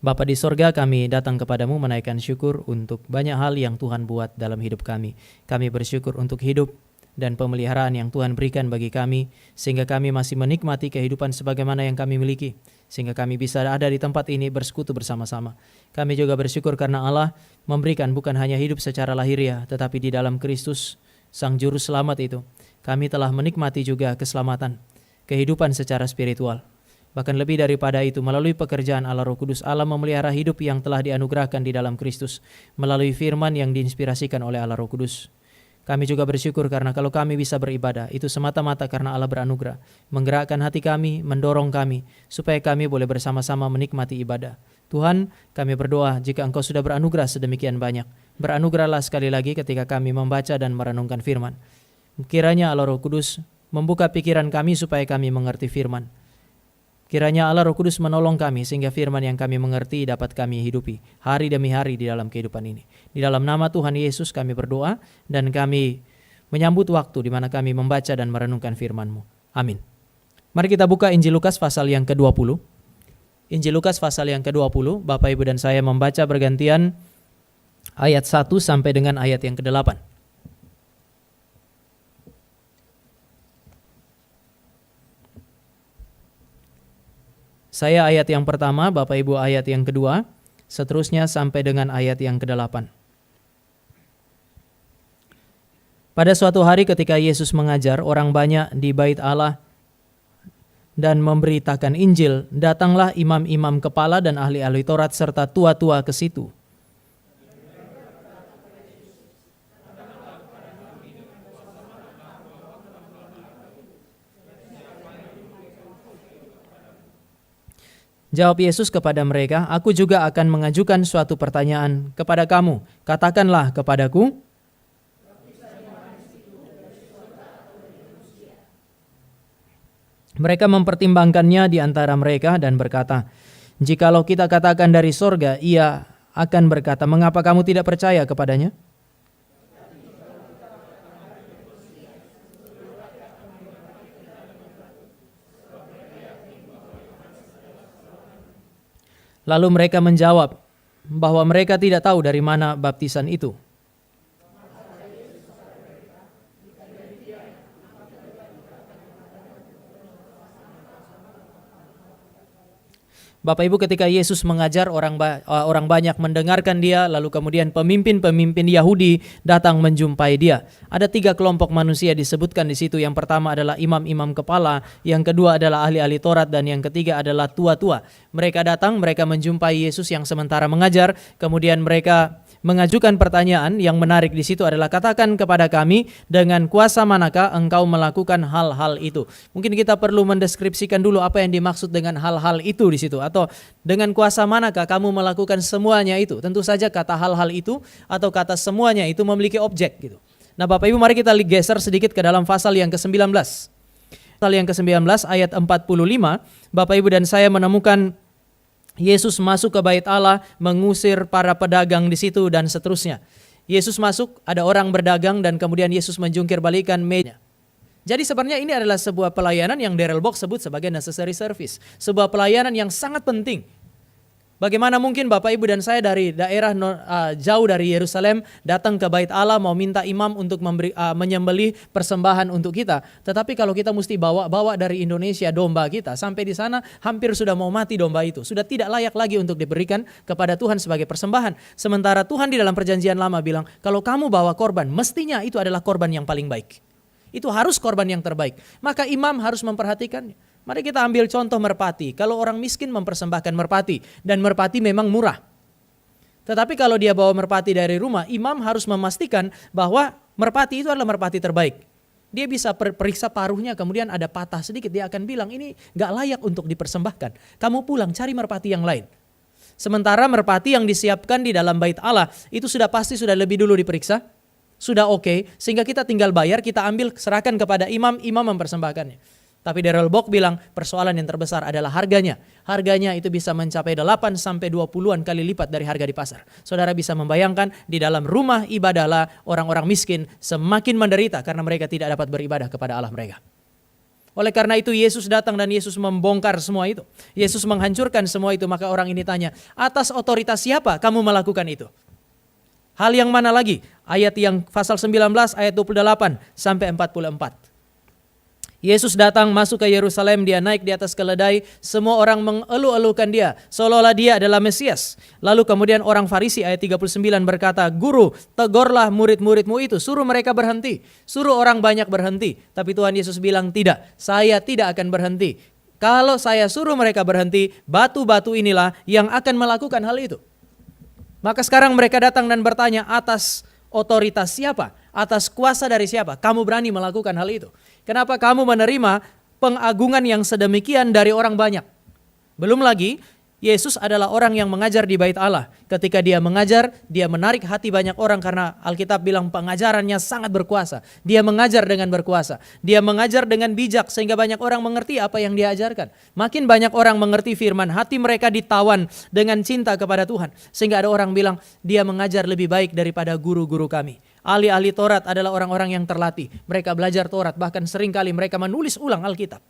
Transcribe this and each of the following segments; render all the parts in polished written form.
Bapa di sorga, kami datang kepadamu menaikkan syukur untuk banyak hal yang Tuhan buat dalam hidup kami. Kami bersyukur untuk hidup dan pemeliharaan yang Tuhan berikan bagi kami, sehingga kami masih menikmati kehidupan sebagaimana yang kami miliki, sehingga kami bisa ada di tempat ini bersekutu bersama-sama. Kami juga bersyukur karena Allah memberikan bukan hanya hidup secara lahiriah, tetapi di dalam Kristus, Sang Juru Selamat itu, kami telah menikmati juga keselamatan, kehidupan secara spiritual. Bahkan lebih daripada itu, melalui pekerjaan Allah Roh Kudus, Allah memelihara hidup yang telah dianugerahkan di dalam Kristus, melalui firman yang diinspirasikan oleh Allah Roh Kudus. Kami juga bersyukur karena kalau kami bisa beribadah, itu semata-mata karena Allah beranugerah, menggerakkan hati kami, mendorong kami, supaya kami boleh bersama-sama menikmati ibadah. Tuhan, kami berdoa jika Engkau sudah beranugerah sedemikian banyak, beranugerahlah sekali lagi ketika kami membaca dan merenungkan firman. Kiranya Allah Roh Kudus membuka pikiran kami supaya kami mengerti firman. Kiranya Allah Roh Kudus menolong kami sehingga firman yang kami mengerti dapat kami hidupi hari demi hari di dalam kehidupan ini. Di dalam nama Tuhan Yesus kami berdoa dan kami menyambut waktu di mana kami membaca dan merenungkan firman-Mu. Amin. Mari kita buka Injil Lukas pasal yang ke-20. Injil Lukas pasal yang ke-20, Bapak Ibu dan saya membaca bergantian ayat 1 sampai dengan ayat yang ke-8. Saya ayat yang pertama, Bapak Ibu ayat yang kedua, seterusnya sampai dengan ayat yang ke-8. Pada suatu hari ketika Yesus mengajar orang banyak di bait Allah dan memberitakan Injil, datanglah imam-imam kepala dan ahli-ahli Taurat serta tua-tua ke situ. Jawab Yesus kepada mereka, "Aku juga akan mengajukan suatu pertanyaan kepada kamu. Katakanlah kepadaku." Mereka mempertimbangkannya di antara mereka dan berkata, "Jikalau kita katakan dari sorga, ia akan berkata, mengapa kamu tidak percaya kepadanya? Lalu mereka menjawab bahwa mereka tidak tahu dari mana baptisan itu. Bapak Ibu, ketika Yesus mengajar orang banyak mendengarkan dia, lalu kemudian pemimpin-pemimpin Yahudi datang menjumpai dia. Ada 3 kelompok manusia disebutkan di situ. Yang pertama adalah imam-imam kepala, yang kedua adalah ahli-ahli Taurat, dan yang ketiga adalah tua-tua. Mereka datang, mereka menjumpai Yesus yang sementara mengajar, kemudian mereka mengajukan pertanyaan yang menarik di situ adalah, katakan kepada kami dengan kuasa manakah engkau melakukan hal-hal itu. Mungkin kita perlu mendeskripsikan dulu apa yang dimaksud dengan hal-hal itu di situ, atau dengan kuasa manakah kamu melakukan semuanya itu. Tentu saja kata hal-hal itu atau kata semuanya itu memiliki objek gitu. Nah Bapak Ibu, mari kita geser sedikit ke dalam pasal yang ke-19. Pasal yang ke-19 ayat 45, Bapak Ibu dan saya menemukan Yesus masuk ke bait Allah, mengusir para pedagang di situ dan seterusnya. Yesus masuk, ada orang berdagang dan kemudian Yesus menjungkir balikan meja. Jadi sebenarnya ini adalah sebuah pelayanan yang Darrell Bock sebut sebagai necessary service. Sebuah pelayanan yang sangat penting. Bagaimana mungkin Bapak Ibu dan saya dari daerah jauh dari Yerusalem datang ke bait Allah mau minta imam untuk menyembelih persembahan untuk kita. Tetapi kalau kita mesti bawa dari Indonesia domba kita, sampai di sana hampir sudah mau mati domba itu. Sudah tidak layak lagi untuk diberikan kepada Tuhan sebagai persembahan. Sementara Tuhan di dalam perjanjian lama bilang, kalau kamu bawa korban, mestinya itu adalah korban yang paling baik. Itu harus korban yang terbaik. Maka imam harus memperhatikannya. Mari kita ambil contoh merpati. Kalau orang miskin mempersembahkan merpati, dan merpati memang murah. Tetapi kalau dia bawa merpati dari rumah, imam harus memastikan bahwa merpati itu adalah merpati terbaik. Dia bisa periksa paruhnya, kemudian ada patah sedikit, dia akan bilang ini gak layak untuk dipersembahkan. Kamu pulang cari merpati yang lain. Sementara merpati yang disiapkan di dalam bait Allah, itu sudah pasti sudah lebih dulu diperiksa, sudah oke, sehingga kita tinggal bayar, kita ambil, serahkan kepada imam, imam mempersembahkannya. Tapi Darrell Bock bilang persoalan yang terbesar adalah harganya. Harganya itu bisa mencapai 8-20 kali lipat dari harga di pasar. Saudara bisa membayangkan di dalam rumah ibadahlah orang-orang miskin semakin menderita karena mereka tidak dapat beribadah kepada Allah mereka. Oleh karena itu Yesus datang dan Yesus membongkar semua itu. Yesus menghancurkan semua itu. Maka orang ini tanya, atas otoritas siapa kamu melakukan itu? Hal yang mana lagi? Ayat yang pasal 19 ayat 28 sampai 44. Yesus datang masuk ke Yerusalem, dia naik di atas keledai, semua orang mengeluh-elukan dia, seolah-olah dia adalah Mesias. Lalu kemudian orang Farisi ayat 39 berkata, Guru, tegurlah murid-muridmu itu, suruh mereka berhenti, suruh orang banyak berhenti. Tapi Tuhan Yesus bilang, tidak, saya tidak akan berhenti. Kalau saya suruh mereka berhenti, batu-batu inilah yang akan melakukan hal itu. Maka sekarang mereka datang dan bertanya, atas otoritas siapa? Atas kuasa dari siapa? Kamu berani melakukan hal itu? Kenapa kamu menerima pengagungan yang sedemikian dari orang banyak? Belum lagi, Yesus adalah orang yang mengajar di bait Allah. Ketika dia mengajar, dia menarik hati banyak orang karena Alkitab bilang pengajarannya sangat berkuasa. Dia mengajar dengan berkuasa. Dia mengajar dengan bijak sehingga banyak orang mengerti apa yang dia ajarkan. Makin banyak orang mengerti firman, hati mereka ditawan dengan cinta kepada Tuhan. Sehingga ada orang bilang, dia mengajar lebih baik daripada guru-guru kami. Ahli-ahli Taurat adalah orang-orang yang terlatih. Mereka belajar Taurat, bahkan seringkali mereka menulis ulang Alkitab.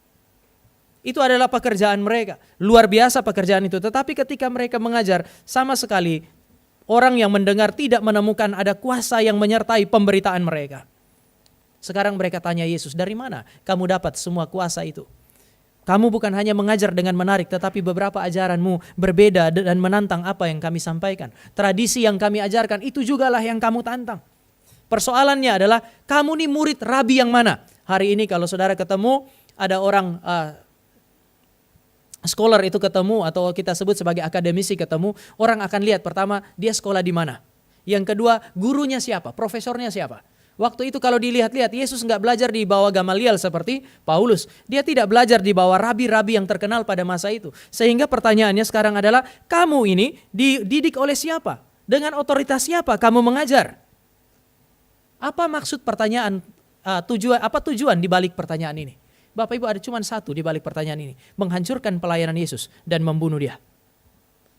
Itu adalah pekerjaan mereka. Luar biasa pekerjaan itu. Tetapi ketika mereka mengajar, sama sekali orang yang mendengar tidak menemukan ada kuasa yang menyertai pemberitaan mereka. Sekarang mereka tanya Yesus, dari mana kamu dapat semua kuasa itu? Kamu bukan hanya mengajar dengan menarik, tetapi beberapa ajaranmu berbeda dan menantang apa yang kami sampaikan. Tradisi yang kami ajarkan, itu jugalah yang kamu tantang. Persoalannya adalah, kamu nih murid rabi yang mana? Hari ini kalau saudara ketemu, ada orang scholar itu ketemu, atau kita sebut sebagai akademisi ketemu, orang akan lihat pertama, dia sekolah di mana. Yang kedua, gurunya siapa, profesornya siapa. Waktu itu kalau dilihat-lihat, Yesus nggak belajar di bawah Gamaliel seperti Paulus. Dia tidak belajar di bawah rabi-rabi yang terkenal pada masa itu. Sehingga pertanyaannya sekarang adalah, kamu ini dididik oleh siapa? Dengan otoritas siapa kamu mengajar? Apa maksud pertanyaan, tujuan di balik pertanyaan ini? Bapak Ibu, ada cuma satu di balik pertanyaan ini. Menghancurkan pelayanan Yesus dan membunuh dia.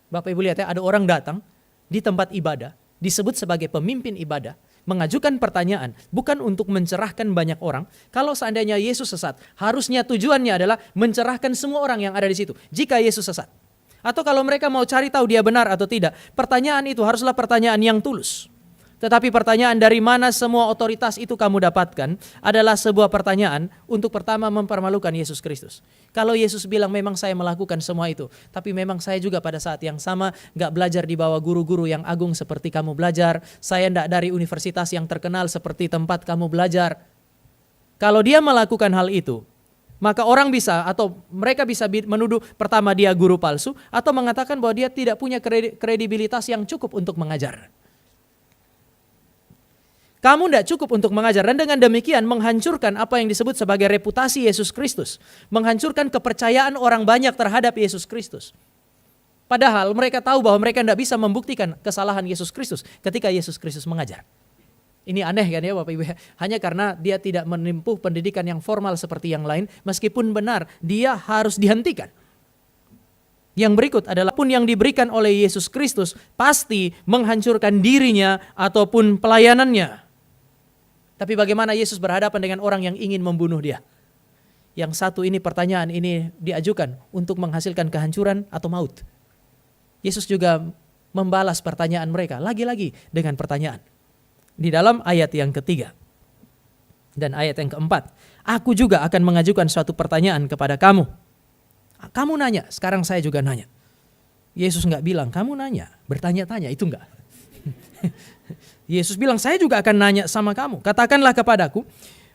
Bapak Ibu lihat ya, ada orang datang di tempat ibadah, disebut sebagai pemimpin ibadah, mengajukan pertanyaan, bukan untuk mencerahkan banyak orang. Kalau seandainya Yesus sesat, harusnya tujuannya adalah mencerahkan semua orang yang ada di situ. Jika Yesus sesat. Atau kalau mereka mau cari tahu dia benar atau tidak, pertanyaan itu haruslah pertanyaan yang tulus. Tetapi pertanyaan dari mana semua otoritas itu kamu dapatkan adalah sebuah pertanyaan untuk pertama mempermalukan Yesus Kristus. Kalau Yesus bilang memang saya melakukan semua itu, tapi memang saya juga pada saat yang sama gak belajar di bawah guru-guru yang agung seperti kamu belajar. Saya gak dari universitas yang terkenal seperti tempat kamu belajar. Kalau dia melakukan hal itu, maka orang bisa atau mereka bisa menuduh pertama dia guru palsu, atau mengatakan bahwa dia tidak punya kredibilitas yang cukup untuk mengajar. Kamu tidak cukup untuk mengajar, dan dengan demikian menghancurkan apa yang disebut sebagai reputasi Yesus Kristus. Menghancurkan kepercayaan orang banyak terhadap Yesus Kristus. Padahal mereka tahu bahwa mereka tidak bisa membuktikan kesalahan Yesus Kristus ketika Yesus Kristus mengajar. Ini aneh kan ya Bapak Ibu? Hanya karena dia tidak menempuh pendidikan yang formal seperti yang lain, meskipun benar dia harus dihentikan. Yang berikut adalah pun yang diberikan oleh Yesus Kristus pasti menghancurkan dirinya ataupun pelayanannya. Tapi bagaimana Yesus berhadapan dengan orang yang ingin membunuh dia? Yang satu ini, pertanyaan ini diajukan untuk menghasilkan kehancuran atau maut. Yesus juga membalas pertanyaan mereka lagi-lagi dengan pertanyaan. Di dalam ayat yang ketiga dan ayat yang keempat, aku juga akan mengajukan suatu pertanyaan kepada kamu. Kamu nanya, sekarang saya juga nanya. Yesus nggak bilang kamu nanya, bertanya-tanya, itu enggak. Yesus bilang, saya juga akan nanya sama kamu. Katakanlah kepadaku,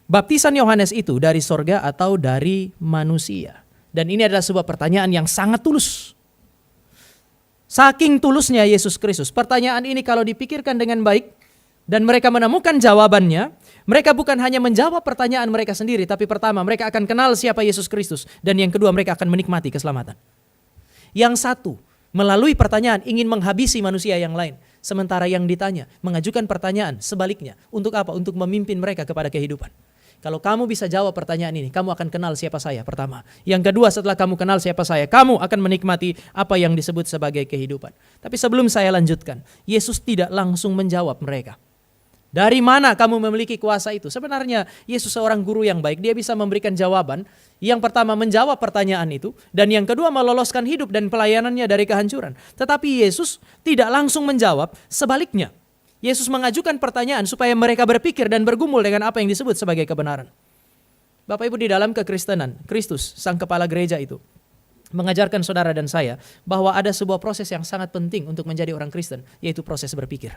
baptisan Yohanes itu dari sorga atau dari manusia? Dan ini adalah sebuah pertanyaan yang sangat tulus. Saking tulusnya Yesus Kristus. Pertanyaan ini kalau dipikirkan dengan baik dan mereka menemukan jawabannya, mereka bukan hanya menjawab pertanyaan mereka sendiri, tapi pertama mereka akan kenal siapa Yesus Kristus, dan yang kedua mereka akan menikmati keselamatan. Yang satu, melalui pertanyaan ingin menghabisi manusia yang lain. Sementara yang ditanya mengajukan pertanyaan sebaliknya. Untuk apa? Untuk memimpin mereka kepada kehidupan. Kalau kamu bisa jawab pertanyaan ini, kamu akan kenal siapa saya pertama. Yang kedua, setelah kamu kenal siapa saya, kamu akan menikmati apa yang disebut sebagai kehidupan. Tapi sebelum saya lanjutkan, Yesus tidak langsung menjawab mereka. Dari mana kamu memiliki kuasa itu? Sebenarnya Yesus seorang guru yang baik. Dia bisa memberikan jawaban. Yang pertama menjawab pertanyaan itu. Dan yang kedua meloloskan hidup dan pelayanannya dari kehancuran. Tetapi Yesus tidak langsung menjawab. Sebaliknya, Yesus mengajukan pertanyaan supaya mereka berpikir dan bergumul dengan apa yang disebut sebagai kebenaran. Bapak Ibu, di dalam kekristenan, Kristus, sang kepala gereja itu, mengajarkan saudara dan saya bahwa ada sebuah proses yang sangat penting untuk menjadi orang Kristen, yaitu proses berpikir.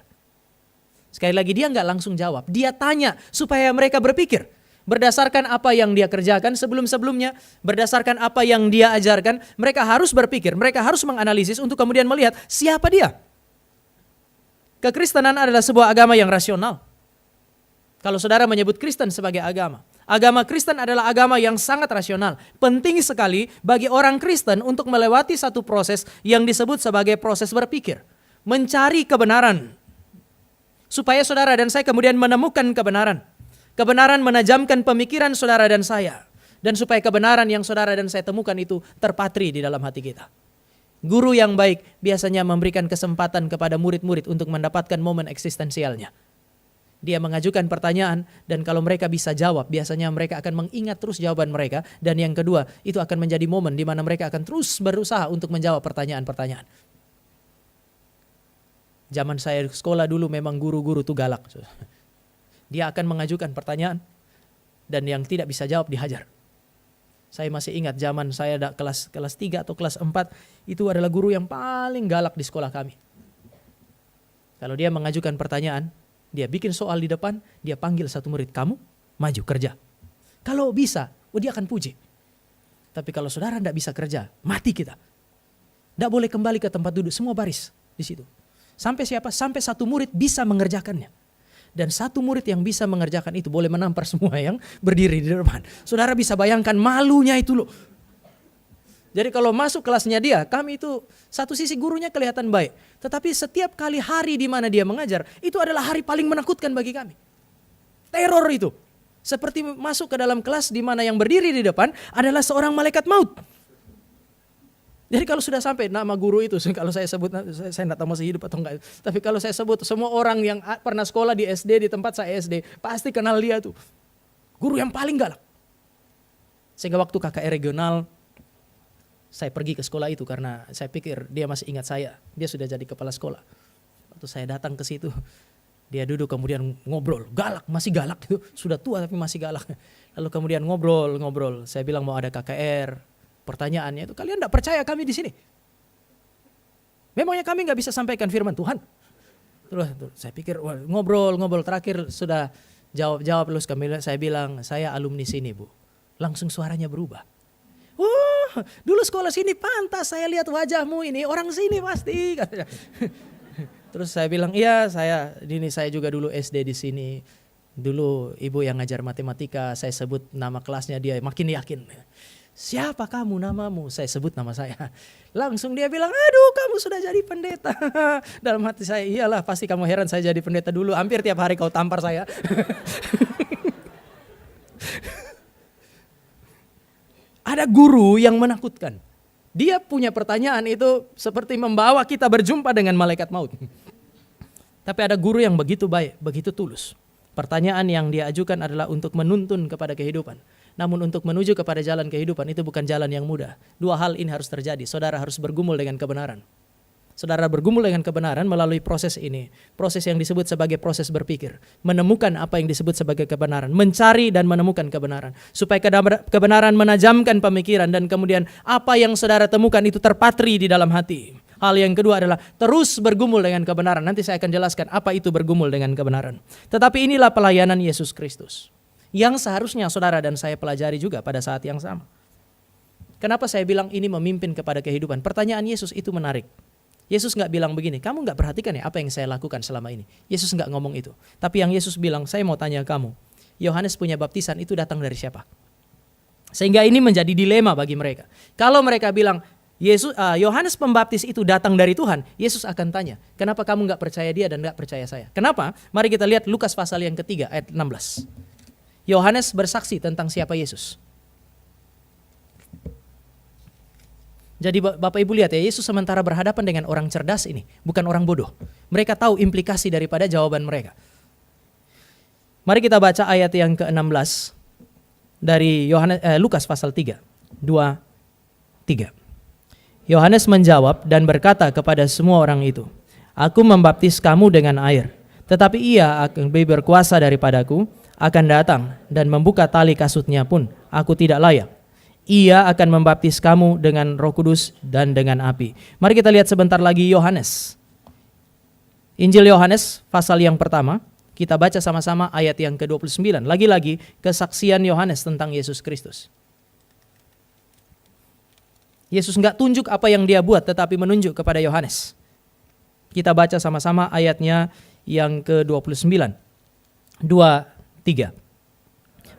Sekali lagi, dia nggak langsung jawab. Dia tanya supaya mereka berpikir. Berdasarkan apa yang dia kerjakan sebelum-sebelumnya, berdasarkan apa yang dia ajarkan, mereka harus berpikir, mereka harus menganalisis untuk kemudian melihat siapa dia. Kekristenan adalah sebuah agama yang rasional. Kalau saudara menyebut Kristen sebagai agama Kristen adalah agama yang sangat rasional. Penting sekali bagi orang Kristen untuk melewati satu proses yang disebut sebagai proses berpikir. Mencari kebenaran. Supaya saudara dan saya kemudian menemukan kebenaran. Kebenaran menajamkan pemikiran saudara dan saya. Dan supaya kebenaran yang saudara dan saya temukan itu terpatri di dalam hati kita. Guru yang baik biasanya memberikan kesempatan kepada murid-murid untuk mendapatkan momen eksistensialnya. Dia mengajukan pertanyaan dan kalau mereka bisa jawab, biasanya mereka akan mengingat terus jawaban mereka. Dan yang kedua, itu akan menjadi momen di mana mereka akan terus berusaha untuk menjawab pertanyaan-pertanyaan. Zaman saya sekolah dulu memang guru-guru itu galak. Dia akan mengajukan pertanyaan dan yang tidak bisa jawab dihajar. Saya masih ingat zaman saya kelas 3 atau kelas 4 itu adalah guru yang paling galak di sekolah kami. Kalau dia mengajukan pertanyaan, dia bikin soal di depan, dia panggil satu murid, kamu maju kerja. Kalau bisa, dia akan puji. Tapi kalau saudara tidak bisa kerja, mati kita. Tidak boleh kembali ke tempat duduk, semua baris di situ. Sampai siapa? Sampai satu murid bisa mengerjakannya. Dan satu murid yang bisa mengerjakan itu boleh menampar semua yang berdiri di depan. Saudara bisa bayangkan malunya itu loh. Jadi kalau masuk kelasnya dia, kami itu satu sisi gurunya kelihatan baik. Tetapi setiap kali hari di mana dia mengajar, itu adalah hari paling menakutkan bagi kami. Teror itu. Seperti masuk ke dalam kelas di mana yang berdiri di depan adalah seorang malaikat maut. Jadi kalau sudah sampai nama guru itu, kalau saya sebut, saya tidak tahu masih hidup atau enggak. Tapi kalau saya sebut semua orang yang pernah sekolah di SD, di tempat saya SD, pasti kenal dia tuh. Guru yang paling galak. Sehingga waktu KKR regional, saya pergi ke sekolah itu karena saya pikir dia masih ingat saya. Dia sudah jadi kepala sekolah. Waktu saya datang ke situ, dia duduk kemudian ngobrol. Galak, masih galak itu. Sudah tua tapi masih galak. Lalu kemudian ngobrol. Saya bilang mau ada KKR. Pertanyaannya itu, kalian tidak percaya kami di sini? Memangnya kami nggak bisa sampaikan firman Tuhan? Terus saya pikir ngobrol terakhir sudah jawab terus kami. Saya bilang saya alumni sini bu. Langsung suaranya berubah. Wah, dulu sekolah sini pantas saya lihat wajahmu ini orang sini pasti. Terus saya bilang iya saya juga dulu SD di sini. Dulu ibu yang ngajar matematika saya sebut nama kelasnya dia makin yakin. Siapa kamu namamu? Saya sebut nama saya. Langsung dia bilang, aduh kamu sudah jadi pendeta. Dalam hati saya, iyalah pasti kamu heran saya jadi pendeta dulu. Hampir tiap hari kau tampar saya. Ada guru yang menakutkan. Dia punya pertanyaan itu seperti membawa kita berjumpa dengan malaikat maut. Tapi ada guru yang begitu baik, begitu tulus. Pertanyaan yang dia ajukan adalah untuk menuntun kepada kehidupan. Namun untuk menuju kepada jalan kehidupan itu bukan jalan yang mudah. Dua hal ini harus terjadi. Saudara harus bergumul dengan kebenaran. Saudara bergumul dengan kebenaran melalui proses ini. Proses yang disebut sebagai proses berpikir. Menemukan apa yang disebut sebagai kebenaran. Mencari dan menemukan kebenaran. Supaya kebenaran menajamkan pemikiran. Dan kemudian apa yang saudara temukan itu terpatri di dalam hati. Hal yang kedua adalah terus bergumul dengan kebenaran. Nanti saya akan jelaskan apa itu bergumul dengan kebenaran. Tetapi inilah pelayanan Yesus Kristus. Yang seharusnya saudara dan saya pelajari juga pada saat yang sama. Kenapa saya bilang ini memimpin kepada kehidupan? Pertanyaan Yesus itu menarik. Yesus nggak bilang begini, kamu nggak perhatikan ya apa yang saya lakukan selama ini? Yesus nggak ngomong itu. Tapi yang Yesus bilang, saya mau tanya kamu, Yohanes punya baptisan itu datang dari siapa? Sehingga ini menjadi dilema bagi mereka. Kalau mereka bilang, Yohanes Pembaptis itu datang dari Tuhan, Yesus akan tanya, kenapa kamu nggak percaya dia dan nggak percaya saya? Kenapa? Mari kita lihat Lukas pasal yang ketiga ayat 16. Yohanes bersaksi tentang siapa Yesus. Jadi Bapak Ibu lihat ya, Yesus sementara berhadapan dengan orang cerdas ini, bukan orang bodoh. Mereka tahu implikasi daripada jawaban mereka. Mari kita baca ayat yang ke-16 dari Lukas pasal 3, 2, 3. Yohanes menjawab dan berkata kepada semua orang itu, "Aku membaptis kamu dengan air, tetapi ia akan lebih berkuasa daripadaku, akan datang dan membuka tali kasutnya pun aku tidak layak. Ia akan membaptis kamu dengan Roh Kudus dan dengan api." Mari kita lihat sebentar lagi Yohanes. Injil Yohanes pasal yang pertama, kita baca sama-sama ayat yang ke-29. Lagi-lagi kesaksian Yohanes tentang Yesus Kristus. Yesus enggak tunjuk apa yang dia buat, tetapi menunjuk kepada Yohanes. Kita baca sama-sama ayatnya yang ke-29. 2, 3.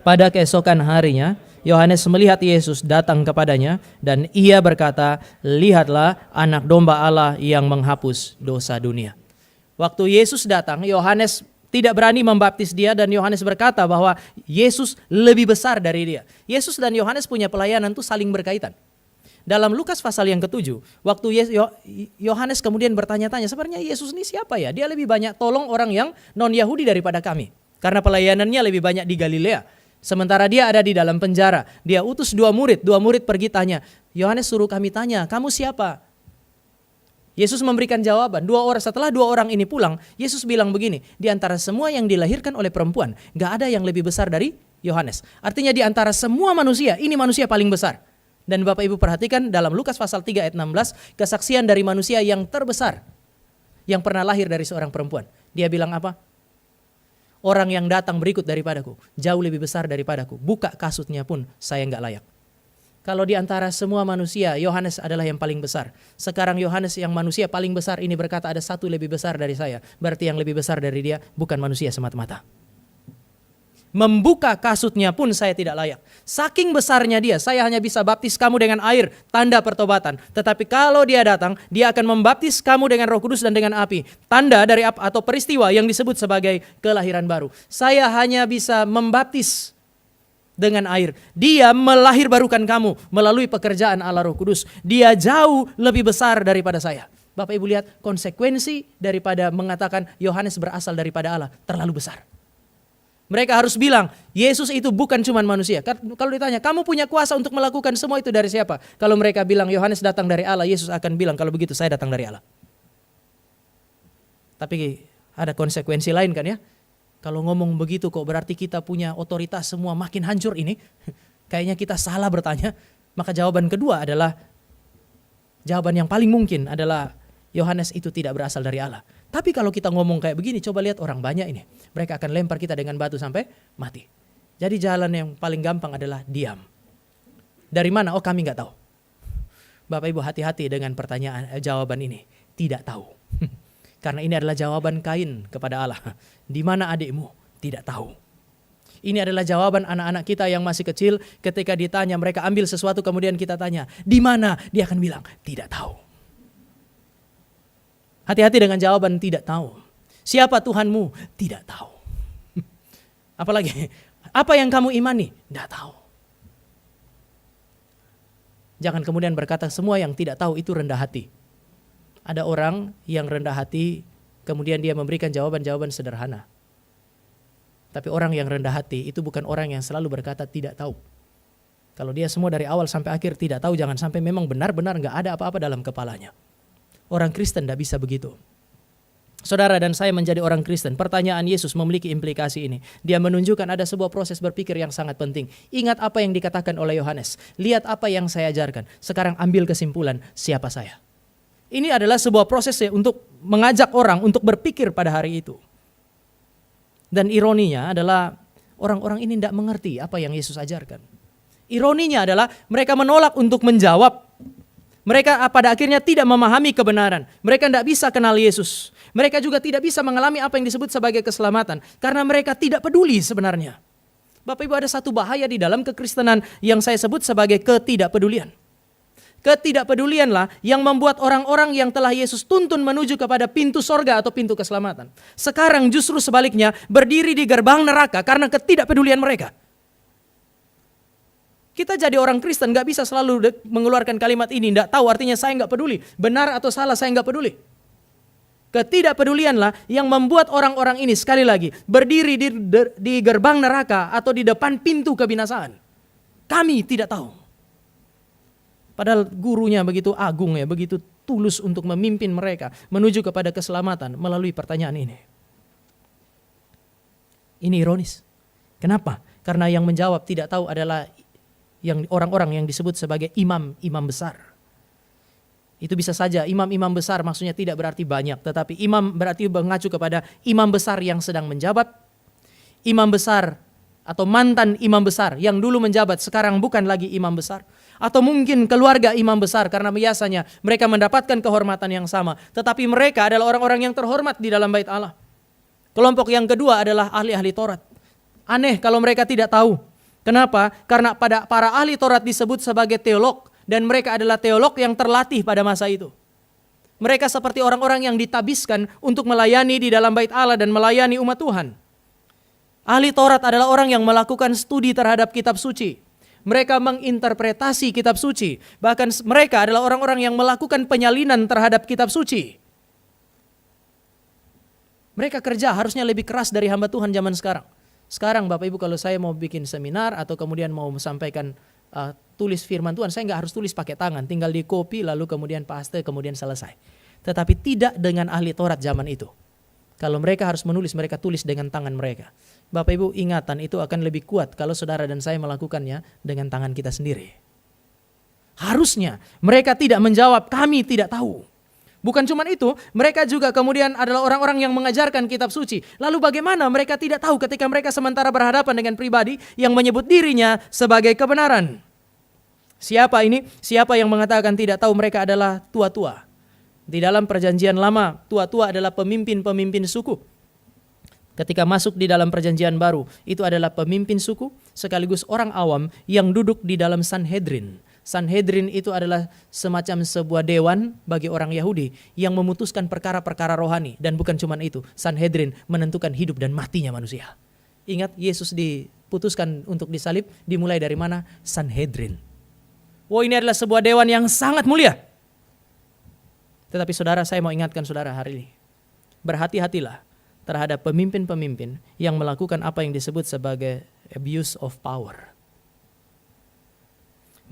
Pada keesokan harinya, Yohanes melihat Yesus datang kepadanya dan ia berkata, "Lihatlah anak domba Allah yang menghapus dosa dunia." Waktu Yesus datang, Yohanes tidak berani membaptis dia dan Yohanes berkata bahwa Yesus lebih besar dari dia. Yesus dan Yohanes punya pelayanan itu saling berkaitan. Dalam Lukas pasal yang ke-7, waktu Yohanes kemudian bertanya-tanya, sebenarnya Yesus ini siapa ya? Dia lebih banyak tolong orang yang non-Yahudi daripada kami. Karena pelayanannya lebih banyak di Galilea. Sementara dia ada di dalam penjara. Dia utus dua murid pergi tanya. Yohanes suruh kami tanya, kamu siapa? Yesus memberikan jawaban. Setelah dua orang ini pulang, Yesus bilang begini, di antara semua yang dilahirkan oleh perempuan, gak ada yang lebih besar dari Yohanes. Artinya di antara semua manusia, ini manusia paling besar. Dan Bapak Ibu perhatikan dalam Lukas pasal 3 ayat 16, kesaksian dari manusia yang terbesar, yang pernah lahir dari seorang perempuan. Dia bilang apa? Orang yang datang berikut daripadaku, jauh lebih besar daripadaku. Buka kasutnya pun saya gak layak. Kalau di antara semua manusia, Yohanes adalah yang paling besar. Sekarang Yohanes yang manusia paling besar ini berkata ada satu lebih besar dari saya. Berarti yang lebih besar dari dia bukan manusia semata-mata. Membuka kasutnya pun saya tidak layak. Saking besarnya dia, saya hanya bisa baptis kamu dengan air, tanda pertobatan. Tetapi kalau dia datang, dia akan membaptis kamu dengan Roh Kudus dan dengan api. Tanda dari atau peristiwa yang disebut sebagai kelahiran baru. Saya hanya bisa membaptis dengan air. Dia melahir barukan kamu melalui pekerjaan Allah Roh Kudus. Dia jauh lebih besar daripada saya. Bapak Ibu lihat konsekuensi daripada mengatakan Yohanes berasal daripada Allah terlalu besar. Mereka harus bilang Yesus itu bukan cuma manusia. Kalau ditanya kamu punya kuasa untuk melakukan semua itu dari siapa? Kalau mereka bilang Yohanes datang dari Allah, Yesus akan bilang kalau begitu saya datang dari Allah. Tapi ada konsekuensi lain kan ya? Kalau ngomong begitu kok berarti kita punya otoritas semua makin hancur ini. Kayaknya kita salah bertanya. Maka jawaban kedua adalah, jawaban yang paling mungkin adalah Yohanes itu tidak berasal dari Allah. Tapi kalau kita ngomong kayak begini, coba lihat orang banyak ini. Mereka akan lempar kita dengan batu sampai mati. Jadi jalan yang paling gampang adalah diam. Dari mana? Oh kami gak tahu. Bapak Ibu hati-hati dengan jawaban ini. Tidak tahu. Karena ini adalah jawaban Kain kepada Allah. Di mana adikmu? Tidak tahu. Ini adalah jawaban anak-anak kita yang masih kecil ketika ditanya mereka ambil sesuatu kemudian kita tanya, di mana? Dia akan bilang, tidak tahu. Hati-hati dengan jawaban tidak tahu. Siapa Tuhanmu? Tidak tahu. Apalagi, apa yang kamu imani? Tidak tahu. Jangan kemudian berkata semua yang tidak tahu itu rendah hati. Ada orang yang rendah hati, kemudian dia memberikan jawaban-jawaban sederhana. Tapi orang yang rendah hati itu bukan orang yang selalu berkata tidak tahu. Kalau dia semua dari awal sampai akhir tidak tahu, jangan sampai memang benar-benar gak ada apa-apa dalam kepalanya. Orang Kristen tidak bisa begitu. Saudara dan saya menjadi orang Kristen, pertanyaan Yesus memiliki implikasi ini. Dia menunjukkan ada sebuah proses berpikir yang sangat penting. Ingat apa yang dikatakan oleh Yohanes. Lihat apa yang saya ajarkan. Sekarang ambil kesimpulan, siapa saya? Ini adalah sebuah proses untuk mengajak orang untuk berpikir pada hari itu. Dan ironinya adalah orang-orang ini tidak mengerti apa yang Yesus ajarkan. Ironinya adalah mereka menolak untuk menjawab. Mereka pada akhirnya tidak memahami kebenaran. Mereka tidak bisa kenal Yesus. Mereka juga tidak bisa mengalami apa yang disebut sebagai keselamatan. Karena mereka tidak peduli sebenarnya. Bapak Ibu ada satu bahaya di dalam kekristenan yang saya sebut sebagai ketidakpedulian. Ketidakpedulianlah yang membuat orang-orang yang telah Yesus tuntun menuju kepada pintu sorga atau pintu keselamatan. Sekarang justru sebaliknya berdiri di gerbang neraka karena ketidakpedulian mereka. Kita jadi orang Kristen gak bisa selalu mengeluarkan kalimat ini. Gak tahu artinya saya gak peduli. Benar atau salah saya gak peduli. Ketidakpedulianlah yang membuat orang-orang ini sekali lagi berdiri di gerbang neraka atau di depan pintu kebinasaan. Kami tidak tahu. Padahal gurunya begitu agung ya, begitu tulus untuk memimpin mereka menuju kepada keselamatan melalui pertanyaan ini. Ini ironis. Kenapa? Karena yang menjawab tidak tahu adalah yang orang-orang yang disebut sebagai imam-imam besar. Itu bisa saja imam-imam besar maksudnya tidak berarti banyak, tetapi imam berarti mengacu kepada imam besar yang sedang menjabat, imam besar atau mantan imam besar yang dulu menjabat sekarang bukan lagi imam besar, atau mungkin keluarga imam besar karena biasanya mereka mendapatkan kehormatan yang sama, tetapi mereka adalah orang-orang yang terhormat di dalam bait Allah. Kelompok yang kedua adalah ahli-ahli Taurat. Aneh kalau mereka tidak tahu. Kenapa? Karena pada para ahli Taurat disebut sebagai teolog. Dan mereka adalah teolog yang terlatih pada masa itu. Mereka seperti orang-orang yang ditabiskan untuk melayani di dalam bait Allah dan melayani umat Tuhan. Ahli Taurat adalah orang yang melakukan studi terhadap kitab suci. Mereka menginterpretasi kitab suci. Bahkan mereka adalah orang-orang yang melakukan penyalinan terhadap kitab suci. Mereka kerja harusnya lebih keras dari hamba Tuhan zaman sekarang. Sekarang Bapak Ibu kalau saya mau bikin seminar atau kemudian mau sampaikan tulis firman Tuhan, saya nggak harus tulis pakai tangan, tinggal di copy lalu kemudian paste kemudian selesai. Tetapi tidak dengan ahli Taurat zaman itu. Kalau mereka harus menulis, mereka tulis dengan tangan mereka. Bapak Ibu ingatan itu akan lebih kuat kalau saudara dan saya melakukannya dengan tangan kita sendiri. Harusnya mereka tidak menjawab kami tidak tahu. Bukan cuma itu, mereka juga kemudian adalah orang-orang yang mengajarkan kitab suci. Lalu bagaimana mereka tidak tahu ketika mereka sementara berhadapan dengan pribadi yang menyebut dirinya sebagai kebenaran? Siapa ini? Siapa yang mengatakan tidak tahu mereka adalah tua-tua? Di dalam perjanjian lama, tua-tua adalah pemimpin-pemimpin suku. Ketika masuk di dalam perjanjian baru, itu adalah pemimpin suku sekaligus orang awam yang duduk di dalam Sanhedrin. Sanhedrin itu adalah semacam sebuah dewan bagi orang Yahudi yang memutuskan perkara-perkara rohani. Dan bukan cuma itu, Sanhedrin menentukan hidup dan matinya manusia. Ingat Yesus diputuskan untuk disalib dimulai dari mana? Sanhedrin. Wah, ini adalah sebuah dewan yang sangat mulia. Tetapi saudara, saya mau ingatkan saudara hari ini. Berhati-hatilah terhadap pemimpin-pemimpin yang melakukan apa yang disebut sebagai abuse of power.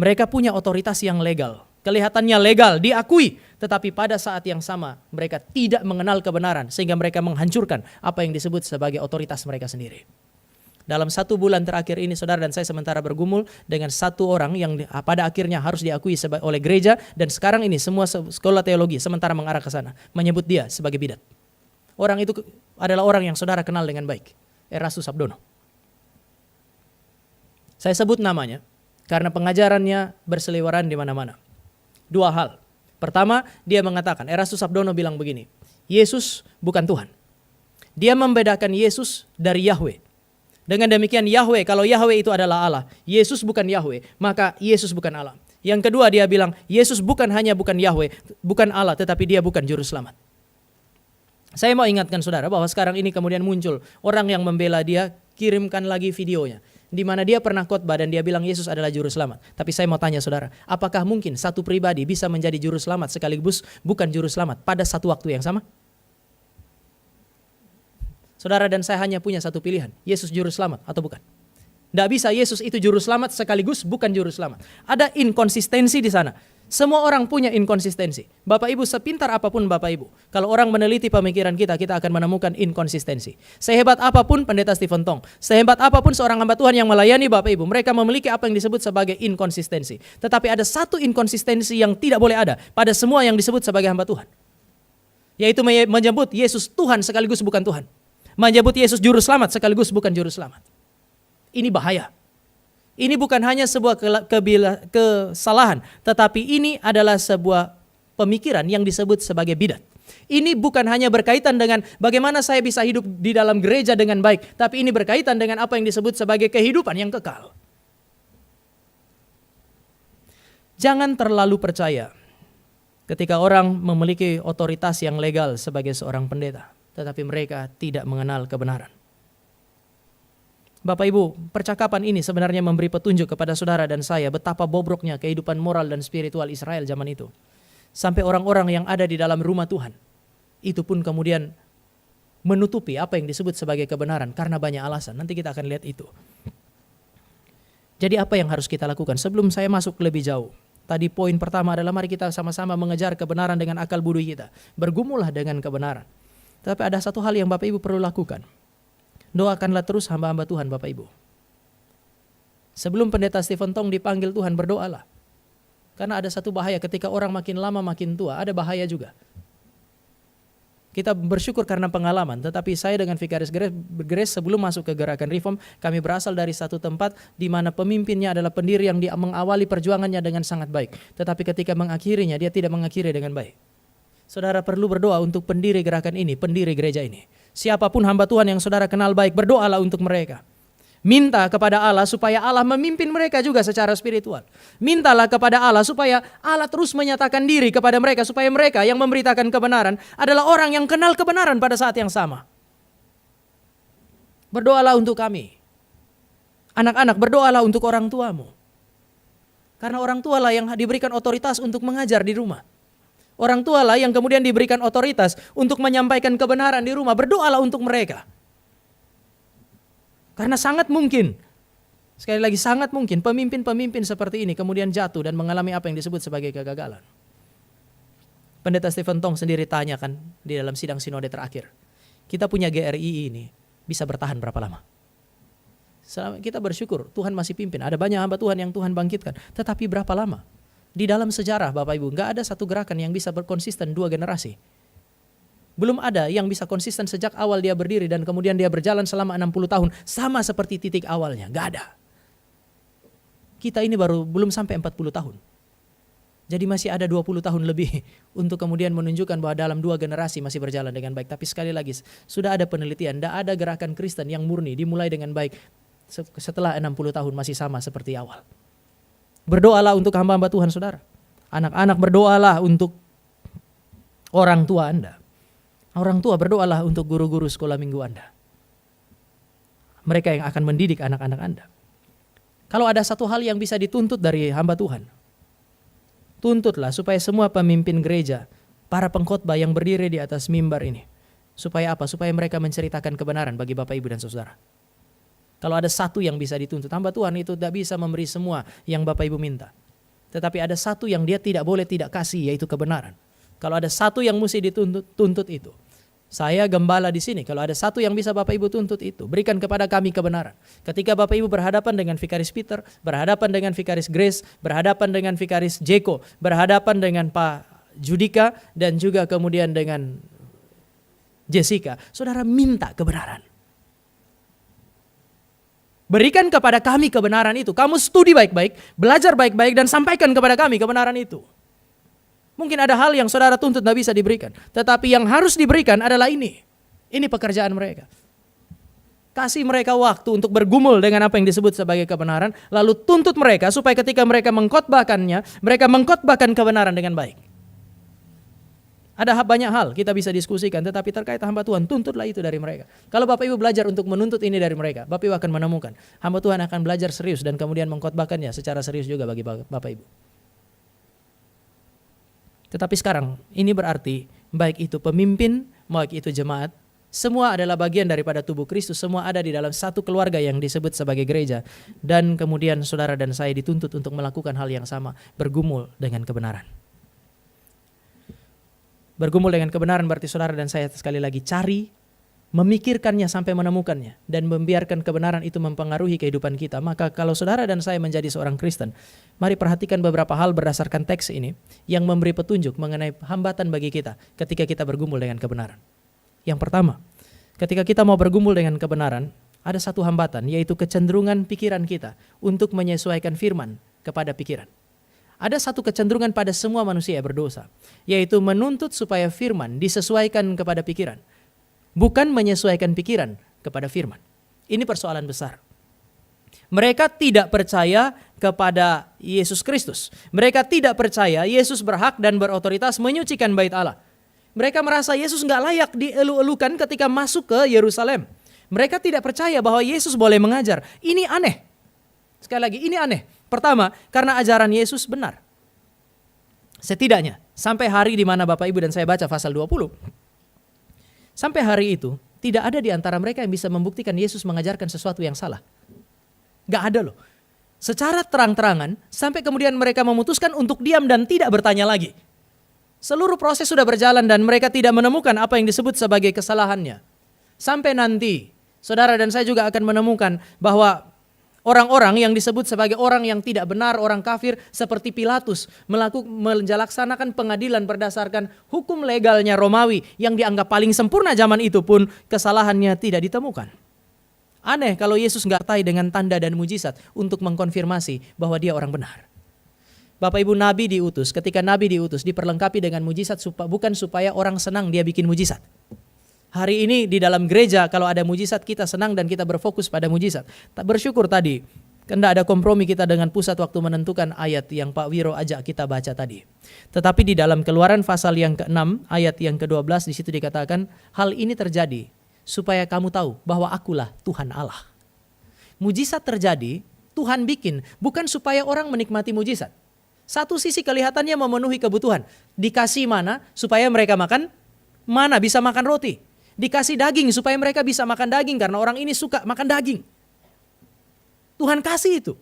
Mereka punya otoritas yang legal, kelihatannya legal, diakui. Tetapi pada saat yang sama mereka tidak mengenal kebenaran sehingga mereka menghancurkan apa yang disebut sebagai otoritas mereka sendiri. Dalam 1 bulan terakhir ini saudara dan saya sementara bergumul dengan satu orang yang pada akhirnya harus diakui oleh gereja. Dan sekarang ini semua sekolah teologi sementara mengarah ke sana, menyebut dia sebagai bidat. Orang itu adalah orang yang saudara kenal dengan baik, Erastus Sabdono. Saya sebut namanya karena pengajarannya berseliweran di mana-mana. 2 hal. Pertama, dia mengatakan, Erastus Sabdono bilang begini, Yesus bukan Tuhan. Dia membedakan Yesus dari Yahweh. Dengan demikian Yahweh, kalau Yahweh itu adalah Allah, Yesus bukan Yahweh, maka Yesus bukan Allah. Yang kedua dia bilang, Yesus bukan Yahweh, bukan Allah, tetapi dia bukan juru selamat. Saya mau ingatkan saudara bahwa sekarang ini kemudian muncul orang yang membela dia, kirimkan lagi videonya. Di mana dia pernah khotbah dan dia bilang Yesus adalah juru selamat. Tapi saya mau tanya saudara, apakah mungkin satu pribadi bisa menjadi juru selamat sekaligus bukan juru selamat pada satu waktu yang sama? Saudara dan saya hanya punya satu pilihan, Yesus juru selamat atau bukan. Tidak bisa Yesus itu juru selamat sekaligus bukan juru selamat. Ada inkonsistensi di sana. Semua orang punya inkonsistensi. Bapak Ibu sepintar apapun Bapak Ibu, kalau orang meneliti pemikiran kita akan menemukan inkonsistensi. Sehebat apapun Pendeta Stephen Tong, sehebat apapun seorang hamba Tuhan yang melayani Bapak Ibu, mereka memiliki apa yang disebut sebagai inkonsistensi. Tetapi ada satu inkonsistensi yang tidak boleh ada pada semua yang disebut sebagai hamba Tuhan. Yaitu menyebut Yesus Tuhan sekaligus bukan Tuhan. Menyebut Yesus juru selamat sekaligus bukan juru selamat. Ini bahaya. Ini bukan hanya sebuah kesalahan, tetapi ini adalah sebuah pemikiran yang disebut sebagai bidat. Ini bukan hanya berkaitan dengan bagaimana saya bisa hidup di dalam gereja dengan baik, tapi ini berkaitan dengan apa yang disebut sebagai kehidupan yang kekal. Jangan terlalu percaya ketika orang memiliki otoritas yang legal sebagai seorang pendeta, tetapi mereka tidak mengenal kebenaran. Bapak Ibu, percakapan ini sebenarnya memberi petunjuk kepada saudara dan saya betapa bobroknya kehidupan moral dan spiritual Israel zaman itu. Sampai orang-orang yang ada di dalam rumah Tuhan, itu pun kemudian menutupi apa yang disebut sebagai kebenaran karena banyak alasan. Nanti kita akan lihat itu. Jadi apa yang harus kita lakukan? Sebelum saya masuk lebih jauh, tadi poin pertama adalah mari kita sama-sama mengejar kebenaran dengan akal budi kita. Bergumullah dengan kebenaran. Tapi ada satu hal yang Bapak Ibu perlu lakukan. Doakanlah terus hamba-hamba Tuhan Bapak Ibu. Sebelum Pendeta Stephen Tong dipanggil Tuhan, berdoalah. Karena ada satu bahaya ketika orang makin lama makin tua, ada bahaya juga. Kita bersyukur karena pengalaman, tetapi saya dengan Vikaris Grace sebelum masuk ke gerakan Reform, kami berasal dari satu tempat di mana pemimpinnya adalah pendiri yang mengawali perjuangannya dengan sangat baik. Tetapi ketika mengakhirinya, dia tidak mengakhiri dengan baik. Saudara perlu berdoa untuk pendiri gerakan ini, pendiri gereja ini. Siapapun hamba Tuhan yang saudara kenal baik, berdoalah untuk mereka. Minta kepada Allah supaya Allah memimpin mereka juga secara spiritual. Mintalah kepada Allah supaya Allah terus menyatakan diri kepada mereka, supaya mereka yang memberitakan kebenaran adalah orang yang kenal kebenaran pada saat yang sama. Berdoalah untuk kami. Anak-anak, berdoalah untuk orang tuamu. Karena orang tualah yang diberikan otoritas untuk mengajar di rumah. Orang tualah yang kemudian diberikan otoritas untuk menyampaikan kebenaran di rumah. Berdoalah untuk mereka. Karena sangat mungkin, sekali lagi sangat mungkin pemimpin-pemimpin seperti ini kemudian jatuh dan mengalami apa yang disebut sebagai kegagalan. Pendeta Stephen Tong sendiri tanyakan di dalam sidang sinode terakhir, kita punya GRI ini bisa bertahan berapa lama? Kita bersyukur Tuhan masih pimpin, ada banyak hamba Tuhan yang Tuhan bangkitkan, tetapi berapa lama? Di dalam sejarah Bapak Ibu, gak ada satu gerakan yang bisa berkonsisten 2 generasi. Belum ada yang bisa konsisten sejak awal dia berdiri dan kemudian dia berjalan selama 60 tahun. Sama seperti titik awalnya, gak ada. Kita ini baru belum sampai 40 tahun. Jadi masih ada 20 tahun lebih untuk kemudian menunjukkan bahwa dalam 2 generasi masih berjalan dengan baik. Tapi sekali lagi, sudah ada penelitian, gak ada gerakan Kristen yang murni dimulai dengan baik setelah 60 tahun masih sama seperti awal. Berdoalah untuk hamba-hamba Tuhan saudara. Anak-anak berdoalah untuk orang tua Anda. Orang tua berdoalah untuk guru-guru sekolah minggu Anda. Mereka yang akan mendidik anak-anak Anda. Kalau ada satu hal yang bisa dituntut dari hamba Tuhan, tuntutlah supaya semua pemimpin gereja, para pengkhotbah yang berdiri di atas mimbar ini, supaya apa? Supaya mereka menceritakan kebenaran bagi Bapak Ibu dan Saudara. Kalau ada satu yang bisa dituntut, hamba Tuhan itu tidak bisa memberi semua yang Bapak Ibu minta. Tetapi ada satu yang dia tidak boleh tidak kasih, yaitu kebenaran. Kalau ada satu yang mesti dituntut itu. Saya gembala di sini, kalau ada satu yang bisa Bapak Ibu tuntut itu, berikan kepada kami kebenaran. Ketika Bapak Ibu berhadapan dengan Vikaris Peter, berhadapan dengan Vikaris Grace, berhadapan dengan Vikaris Jeko, berhadapan dengan Pak Judika, dan juga kemudian dengan Jessica, saudara minta kebenaran. Berikan kepada kami kebenaran itu. Kamu studi baik-baik, belajar baik-baik, dan sampaikan kepada kami kebenaran itu. Mungkin ada hal yang saudara tuntut tidak bisa diberikan. Tetapi yang harus diberikan adalah ini. Ini pekerjaan mereka. Kasih mereka waktu untuk bergumul dengan apa yang disebut sebagai kebenaran. Lalu tuntut mereka supaya ketika mereka mengkhotbahkannya, mereka mengkhotbahkan kebenaran dengan baik. Ada banyak hal kita bisa diskusikan. Tetapi terkait hamba Tuhan, tuntutlah itu dari mereka. Kalau Bapak Ibu belajar untuk menuntut ini dari mereka, Bapak Ibu akan menemukan. Hamba Tuhan akan belajar serius dan kemudian mengkhotbahkannya secara serius juga bagi Bapak Ibu. Tetapi sekarang ini berarti baik itu pemimpin, baik itu jemaat, semua adalah bagian daripada tubuh Kristus, semua ada di dalam satu keluarga yang disebut sebagai gereja. Dan kemudian saudara dan saya dituntut untuk melakukan hal yang sama, bergumul dengan kebenaran. Bergumul dengan kebenaran berarti saudara dan saya sekali lagi cari, memikirkannya sampai menemukannya, dan membiarkan kebenaran itu mempengaruhi kehidupan kita. Maka kalau saudara dan saya menjadi seorang Kristen, mari perhatikan beberapa hal berdasarkan teks ini yang memberi petunjuk mengenai hambatan bagi kita ketika kita bergumul dengan kebenaran. Yang pertama, ketika kita mau bergumul dengan kebenaran, ada satu hambatan, yaitu kecenderungan pikiran kita untuk menyesuaikan firman kepada pikiran. Ada satu kecenderungan pada semua manusia yang berdosa, yaitu menuntut supaya firman disesuaikan kepada pikiran, bukan menyesuaikan pikiran kepada firman. Ini persoalan besar. Mereka tidak percaya kepada Yesus Kristus. Mereka tidak percaya Yesus berhak dan berotoritas menyucikan bait Allah. Mereka merasa Yesus gak layak dielu-elukan ketika masuk ke Yerusalem. Mereka tidak percaya bahwa Yesus boleh mengajar. Ini aneh. Sekali lagi, ini aneh. Pertama, karena ajaran Yesus benar. Setidaknya, sampai hari di mana Bapak Ibu dan saya baca pasal 20. Sampai hari itu, tidak ada di antara mereka yang bisa membuktikan Yesus mengajarkan sesuatu yang salah. Gak ada loh. Secara terang-terangan, sampai kemudian mereka memutuskan untuk diam dan tidak bertanya lagi. Seluruh proses sudah berjalan dan mereka tidak menemukan apa yang disebut sebagai kesalahannya. Sampai nanti, saudara dan saya juga akan menemukan bahwa orang-orang yang disebut sebagai orang yang tidak benar, orang kafir seperti Pilatus menjalaksanakan pengadilan berdasarkan hukum legalnya Romawi yang dianggap paling sempurna zaman itu pun kesalahannya tidak ditemukan. Aneh kalau Yesus nggak sertai dengan tanda dan mujizat untuk mengkonfirmasi bahwa dia orang benar. Bapak Ibu, Nabi diutus, ketika Nabi diutus diperlengkapi dengan mujizat bukan supaya orang senang dia bikin mujizat. Hari ini di dalam gereja kalau ada mujizat kita senang dan kita berfokus pada mujizat. Tak bersyukur tadi, karena ada kompromi kita dengan pusat waktu menentukan ayat yang Pak Wiro ajak kita baca tadi. Tetapi di dalam Keluaran pasal yang ke-6 ayat yang ke-12 di situ dikatakan hal ini terjadi supaya kamu tahu bahwa akulah Tuhan Allah. Mujizat terjadi, Tuhan bikin, bukan supaya orang menikmati mujizat. Satu sisi kelihatannya memenuhi kebutuhan. Dikasih mana supaya mereka makan mana, bisa makan roti. Dikasih daging supaya mereka bisa makan daging karena orang ini suka makan daging. Tuhan kasih itu.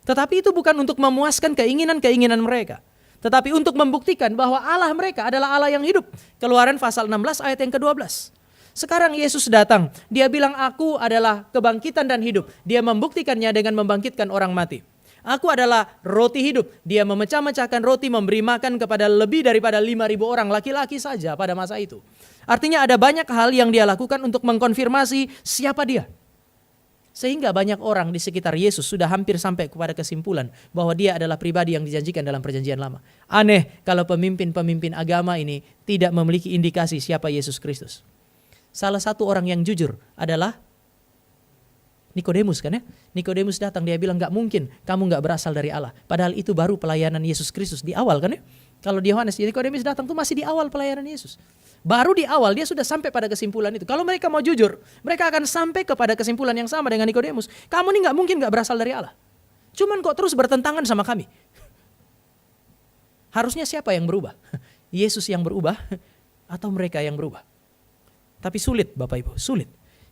Tetapi itu bukan untuk memuaskan keinginan-keinginan mereka. Tetapi untuk membuktikan bahwa Allah mereka adalah Allah yang hidup. Keluaran pasal 16 ayat yang ke-12. Sekarang Yesus datang. Dia bilang aku adalah kebangkitan dan hidup. Dia membuktikannya dengan membangkitkan orang mati. Aku adalah roti hidup. Dia memecah-mecahkan roti, memberi makan kepada lebih daripada 5.000 orang laki-laki saja pada masa itu. Artinya ada banyak hal yang dia lakukan untuk mengkonfirmasi siapa dia. Sehingga banyak orang di sekitar Yesus sudah hampir sampai kepada kesimpulan bahwa dia adalah pribadi yang dijanjikan dalam perjanjian lama. Aneh kalau pemimpin-pemimpin agama ini tidak memiliki indikasi siapa Yesus Kristus. Salah satu orang yang jujur adalah Nikodemus kan ya. Nikodemus datang, dia bilang gak mungkin kamu gak berasal dari Allah. Padahal itu baru pelayanan Yesus Kristus di awal kan ya. Kalau di Yohanes, Nikodemus datang tuh masih di awal pelayanan Yesus. Baru di awal dia sudah sampai pada kesimpulan itu. Kalau mereka mau jujur, mereka akan sampai kepada kesimpulan yang sama dengan Nikodemus. Kamu ini gak mungkin gak berasal dari Allah. Cuman kok terus bertentangan sama kami. Harusnya siapa yang berubah? Yesus yang berubah atau mereka yang berubah? Tapi sulit Bapak Ibu, sulit.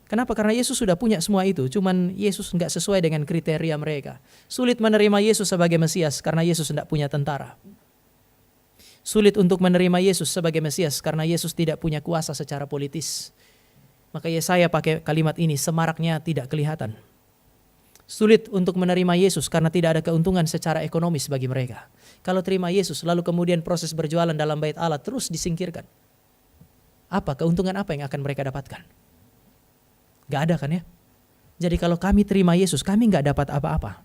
Kenapa? Karena Yesus sudah punya semua itu, cuman Yesus nggak sesuai dengan kriteria mereka. Sulit menerima Yesus sebagai Mesias karena Yesus tidak punya tentara. Sulit untuk menerima Yesus sebagai Mesias karena Yesus tidak punya kuasa secara politis. Maka Yesaya pakai kalimat ini, semaraknya tidak kelihatan. Sulit untuk menerima Yesus karena tidak ada keuntungan secara ekonomis bagi mereka. Kalau terima Yesus lalu kemudian proses berjualan dalam bait Allah terus disingkirkan. Apa keuntungan apa yang akan mereka dapatkan? Gak ada kan ya? Jadi kalau kami terima Yesus, kami gak dapat apa-apa.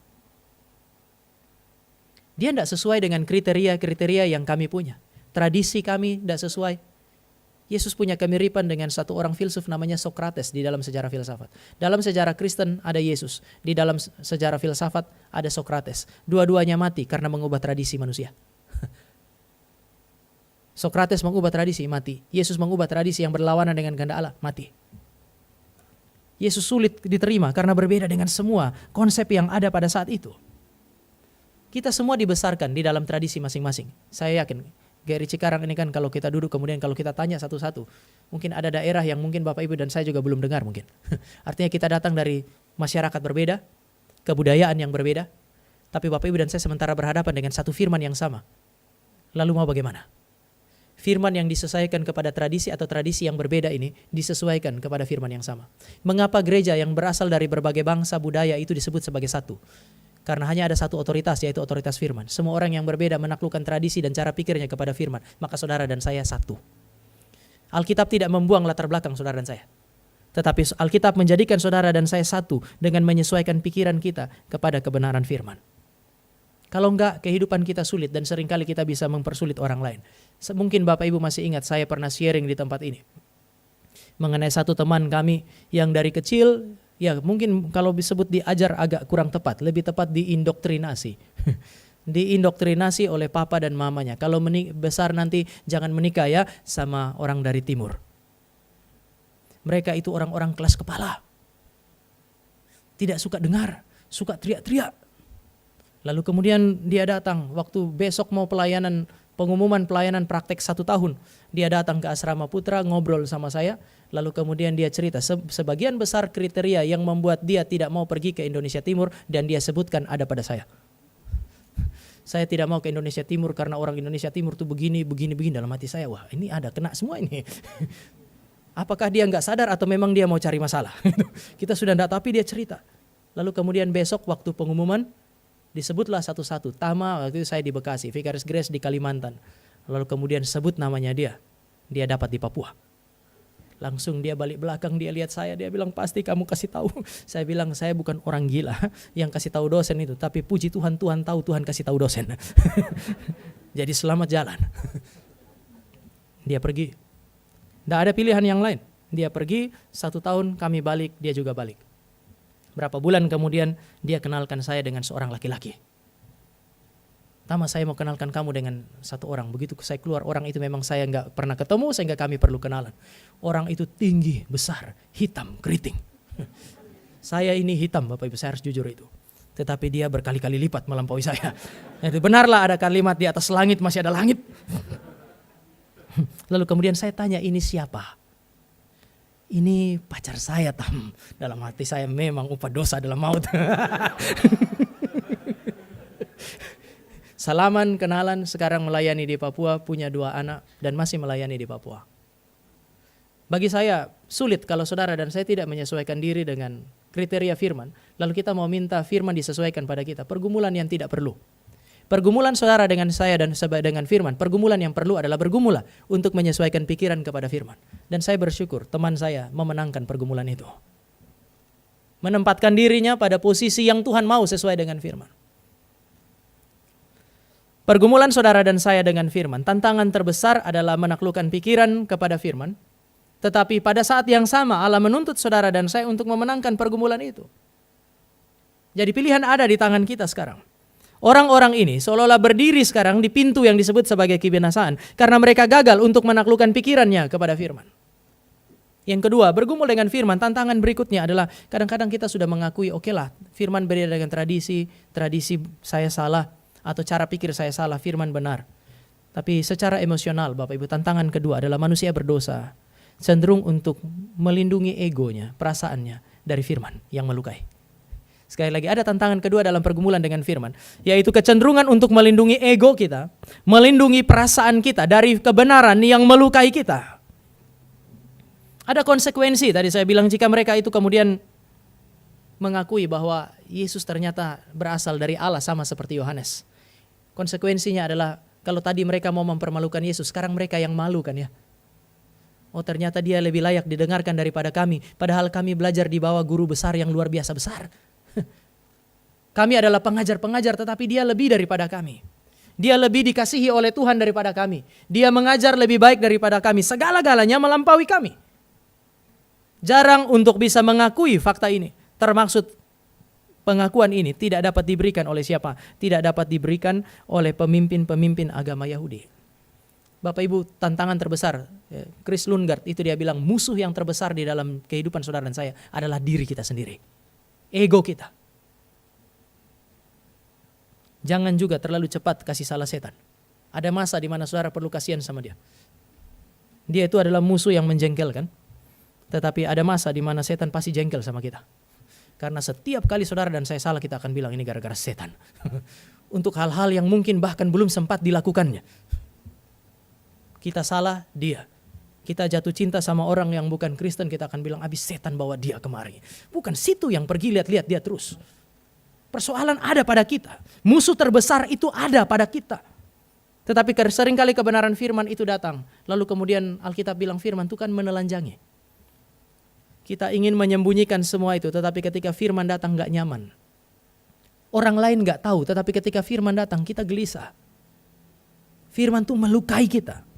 Dia tidak sesuai dengan kriteria-kriteria yang kami punya. Tradisi kami tidak sesuai. Yesus punya kemiripan dengan satu orang filsuf namanya Sokrates di dalam sejarah filsafat. Dalam sejarah Kristen ada Yesus. Di dalam sejarah filsafat ada Sokrates. Dua-duanya mati karena mengubah tradisi manusia. Sokrates mengubah tradisi, mati. Yesus mengubah tradisi yang berlawanan dengan kehendak Allah, mati. Yesus sulit diterima karena berbeda dengan semua konsep yang ada pada saat itu. Kita semua dibesarkan di dalam tradisi masing-masing. Saya yakin, Gary Cikarang ini kan kalau kita duduk kemudian kalau kita tanya satu-satu, mungkin ada daerah yang mungkin Bapak Ibu dan saya juga belum dengar mungkin. Artinya kita datang dari masyarakat berbeda, kebudayaan yang berbeda, tapi Bapak Ibu dan saya sementara berhadapan dengan satu firman yang sama. Lalu mau bagaimana? Firman yang disesuaikan kepada tradisi atau tradisi yang berbeda ini disesuaikan kepada firman yang sama. Mengapa gereja yang berasal dari berbagai bangsa budaya itu disebut sebagai satu? Karena hanya ada satu otoritas, yaitu otoritas firman. Semua orang yang berbeda menaklukkan tradisi dan cara pikirnya kepada firman. Maka saudara dan saya satu. Alkitab tidak membuang latar belakang saudara dan saya. Tetapi Alkitab menjadikan saudara dan saya satu dengan menyesuaikan pikiran kita kepada kebenaran firman. Kalau enggak, kehidupan kita sulit dan seringkali kita bisa mempersulit orang lain. Mungkin Bapak Ibu masih ingat saya pernah sharing di tempat ini. Mengenai satu teman kami yang dari kecil, ya mungkin kalau disebut diajar agak kurang tepat. Lebih tepat diindoktrinasi. Diindoktrinasi oleh papa dan mamanya. Kalau besar nanti jangan menikah ya sama orang dari timur. Mereka itu orang-orang kelas kepala. Tidak suka dengar, suka teriak-teriak. Lalu kemudian dia datang waktu besok mau pelayanan pengumuman pelayanan praktek 1 tahun. Dia datang ke Asrama Putra, ngobrol sama saya, lalu kemudian dia cerita sebagian besar kriteria yang membuat dia tidak mau pergi ke Indonesia Timur, dan dia sebutkan ada pada saya. Saya tidak mau ke Indonesia Timur karena orang Indonesia Timur tuh begini. Dalam hati saya, wah ini ada kena semua ini. Apakah dia nggak sadar atau memang dia mau cari masalah? Kita sudah enggak, tapi dia cerita. Lalu kemudian besok waktu pengumuman, disebutlah satu-satu. Tama, waktu itu saya di Bekasi, Vicaris Grace di Kalimantan. Lalu kemudian sebut namanya dia dapat di Papua. Langsung dia balik belakang, dia lihat saya, dia bilang pasti kamu kasih tahu. Saya bilang saya bukan orang gila yang kasih tahu dosen itu, tapi puji Tuhan, Tuhan tahu, Tuhan kasih tahu dosen. Jadi selamat jalan. Dia pergi. Tidak ada pilihan yang lain. Dia pergi, 1 tahun kami balik, dia juga balik. Berapa bulan kemudian dia kenalkan saya dengan seorang laki-laki. Tama, saya mau kenalkan kamu dengan satu orang. Begitu saya keluar, orang itu memang saya nggak pernah ketemu sehingga kami perlu kenalan. Orang itu tinggi, besar, hitam, keriting. Saya ini hitam, Bapak Ibu, saya harus jujur itu. Tetapi dia berkali-kali lipat melampaui saya. Itu benarlah ada kalimat di atas langit masih ada langit. Lalu kemudian saya tanya, ini siapa? Ini pacar saya, Tam. Dalam hati saya, memang upah dosa dalam maut. Salaman, kenalan, sekarang melayani di Papua, punya 2 anak dan masih melayani di Papua. Bagi saya sulit kalau saudara dan saya tidak menyesuaikan diri dengan kriteria firman, lalu kita mau minta firman disesuaikan pada kita. Pergumulan yang tidak perlu. Pergumulan saudara dengan saya dan dengan firman, pergumulan yang perlu adalah bergumul untuk menyesuaikan pikiran kepada firman. Dan saya bersyukur teman saya memenangkan pergumulan itu. Menempatkan dirinya pada posisi yang Tuhan mau sesuai dengan firman. Pergumulan saudara dan saya dengan firman, tantangan terbesar adalah menaklukkan pikiran kepada firman. Tetapi pada saat yang sama Allah menuntut saudara dan saya untuk memenangkan pergumulan itu. Jadi pilihan ada di tangan kita sekarang. Orang-orang ini seolah-olah berdiri sekarang di pintu yang disebut sebagai kebinasaan karena mereka gagal untuk menaklukkan pikirannya kepada firman. Yang kedua, bergumul dengan firman, tantangan berikutnya adalah kadang-kadang kita sudah mengakui, oke lah, firman berbeda dengan tradisi saya salah, atau cara pikir saya salah, firman benar. Tapi secara emosional, Bapak Ibu, tantangan kedua adalah manusia berdosa, cenderung untuk melindungi egonya, perasaannya dari firman yang melukai. Sekali lagi, ada tantangan kedua dalam pergumulan dengan firman, yaitu kecenderungan untuk melindungi ego kita, melindungi perasaan kita dari kebenaran yang melukai kita. Ada konsekuensi, tadi saya bilang, jika mereka itu kemudian mengakui bahwa Yesus ternyata berasal dari Allah sama seperti Yohanes. Konsekuensinya adalah, kalau tadi mereka mau mempermalukan Yesus, sekarang mereka yang malu kan ya. Oh ternyata dia lebih layak didengarkan daripada kami, padahal kami belajar di bawah guru besar yang luar biasa besar. Kami adalah pengajar-pengajar, tetapi dia lebih daripada kami. Dia lebih dikasihi oleh Tuhan daripada kami. Dia mengajar lebih baik daripada kami. Segala-galanya melampaui kami. Jarang untuk bisa mengakui fakta ini. Termaksud pengakuan ini tidak dapat diberikan oleh siapa? Tidak dapat diberikan oleh pemimpin-pemimpin agama Yahudi. Bapak Ibu, tantangan terbesar, Chris Lundgaard itu dia bilang, musuh yang terbesar di dalam kehidupan saudara dan saya adalah diri kita sendiri. Ego kita. Jangan juga terlalu cepat kasih salah setan. Ada masa di mana saudara perlu kasihan sama dia. Dia itu adalah musuh yang menjengkelkan. Tetapi ada masa di mana setan pasti jengkel sama kita. Karena setiap kali saudara dan saya salah, kita akan bilang ini gara-gara setan. Untuk hal-hal yang mungkin bahkan belum sempat dilakukannya. Kita salah, dia. Kita jatuh cinta sama orang yang bukan Kristen, kita akan bilang habis setan bawa dia kemari. Bukan situ yang pergi lihat-lihat dia terus. Persoalan ada pada kita. Musuh terbesar itu ada pada kita. Tetapi seringkali kebenaran firman itu datang. Lalu kemudian Alkitab bilang firman itu kan menelanjangi. Kita ingin menyembunyikan semua itu. Tetapi ketika firman datang gak nyaman. Orang lain gak tahu. Tetapi ketika firman datang kita gelisah. Firman itu melukai kita.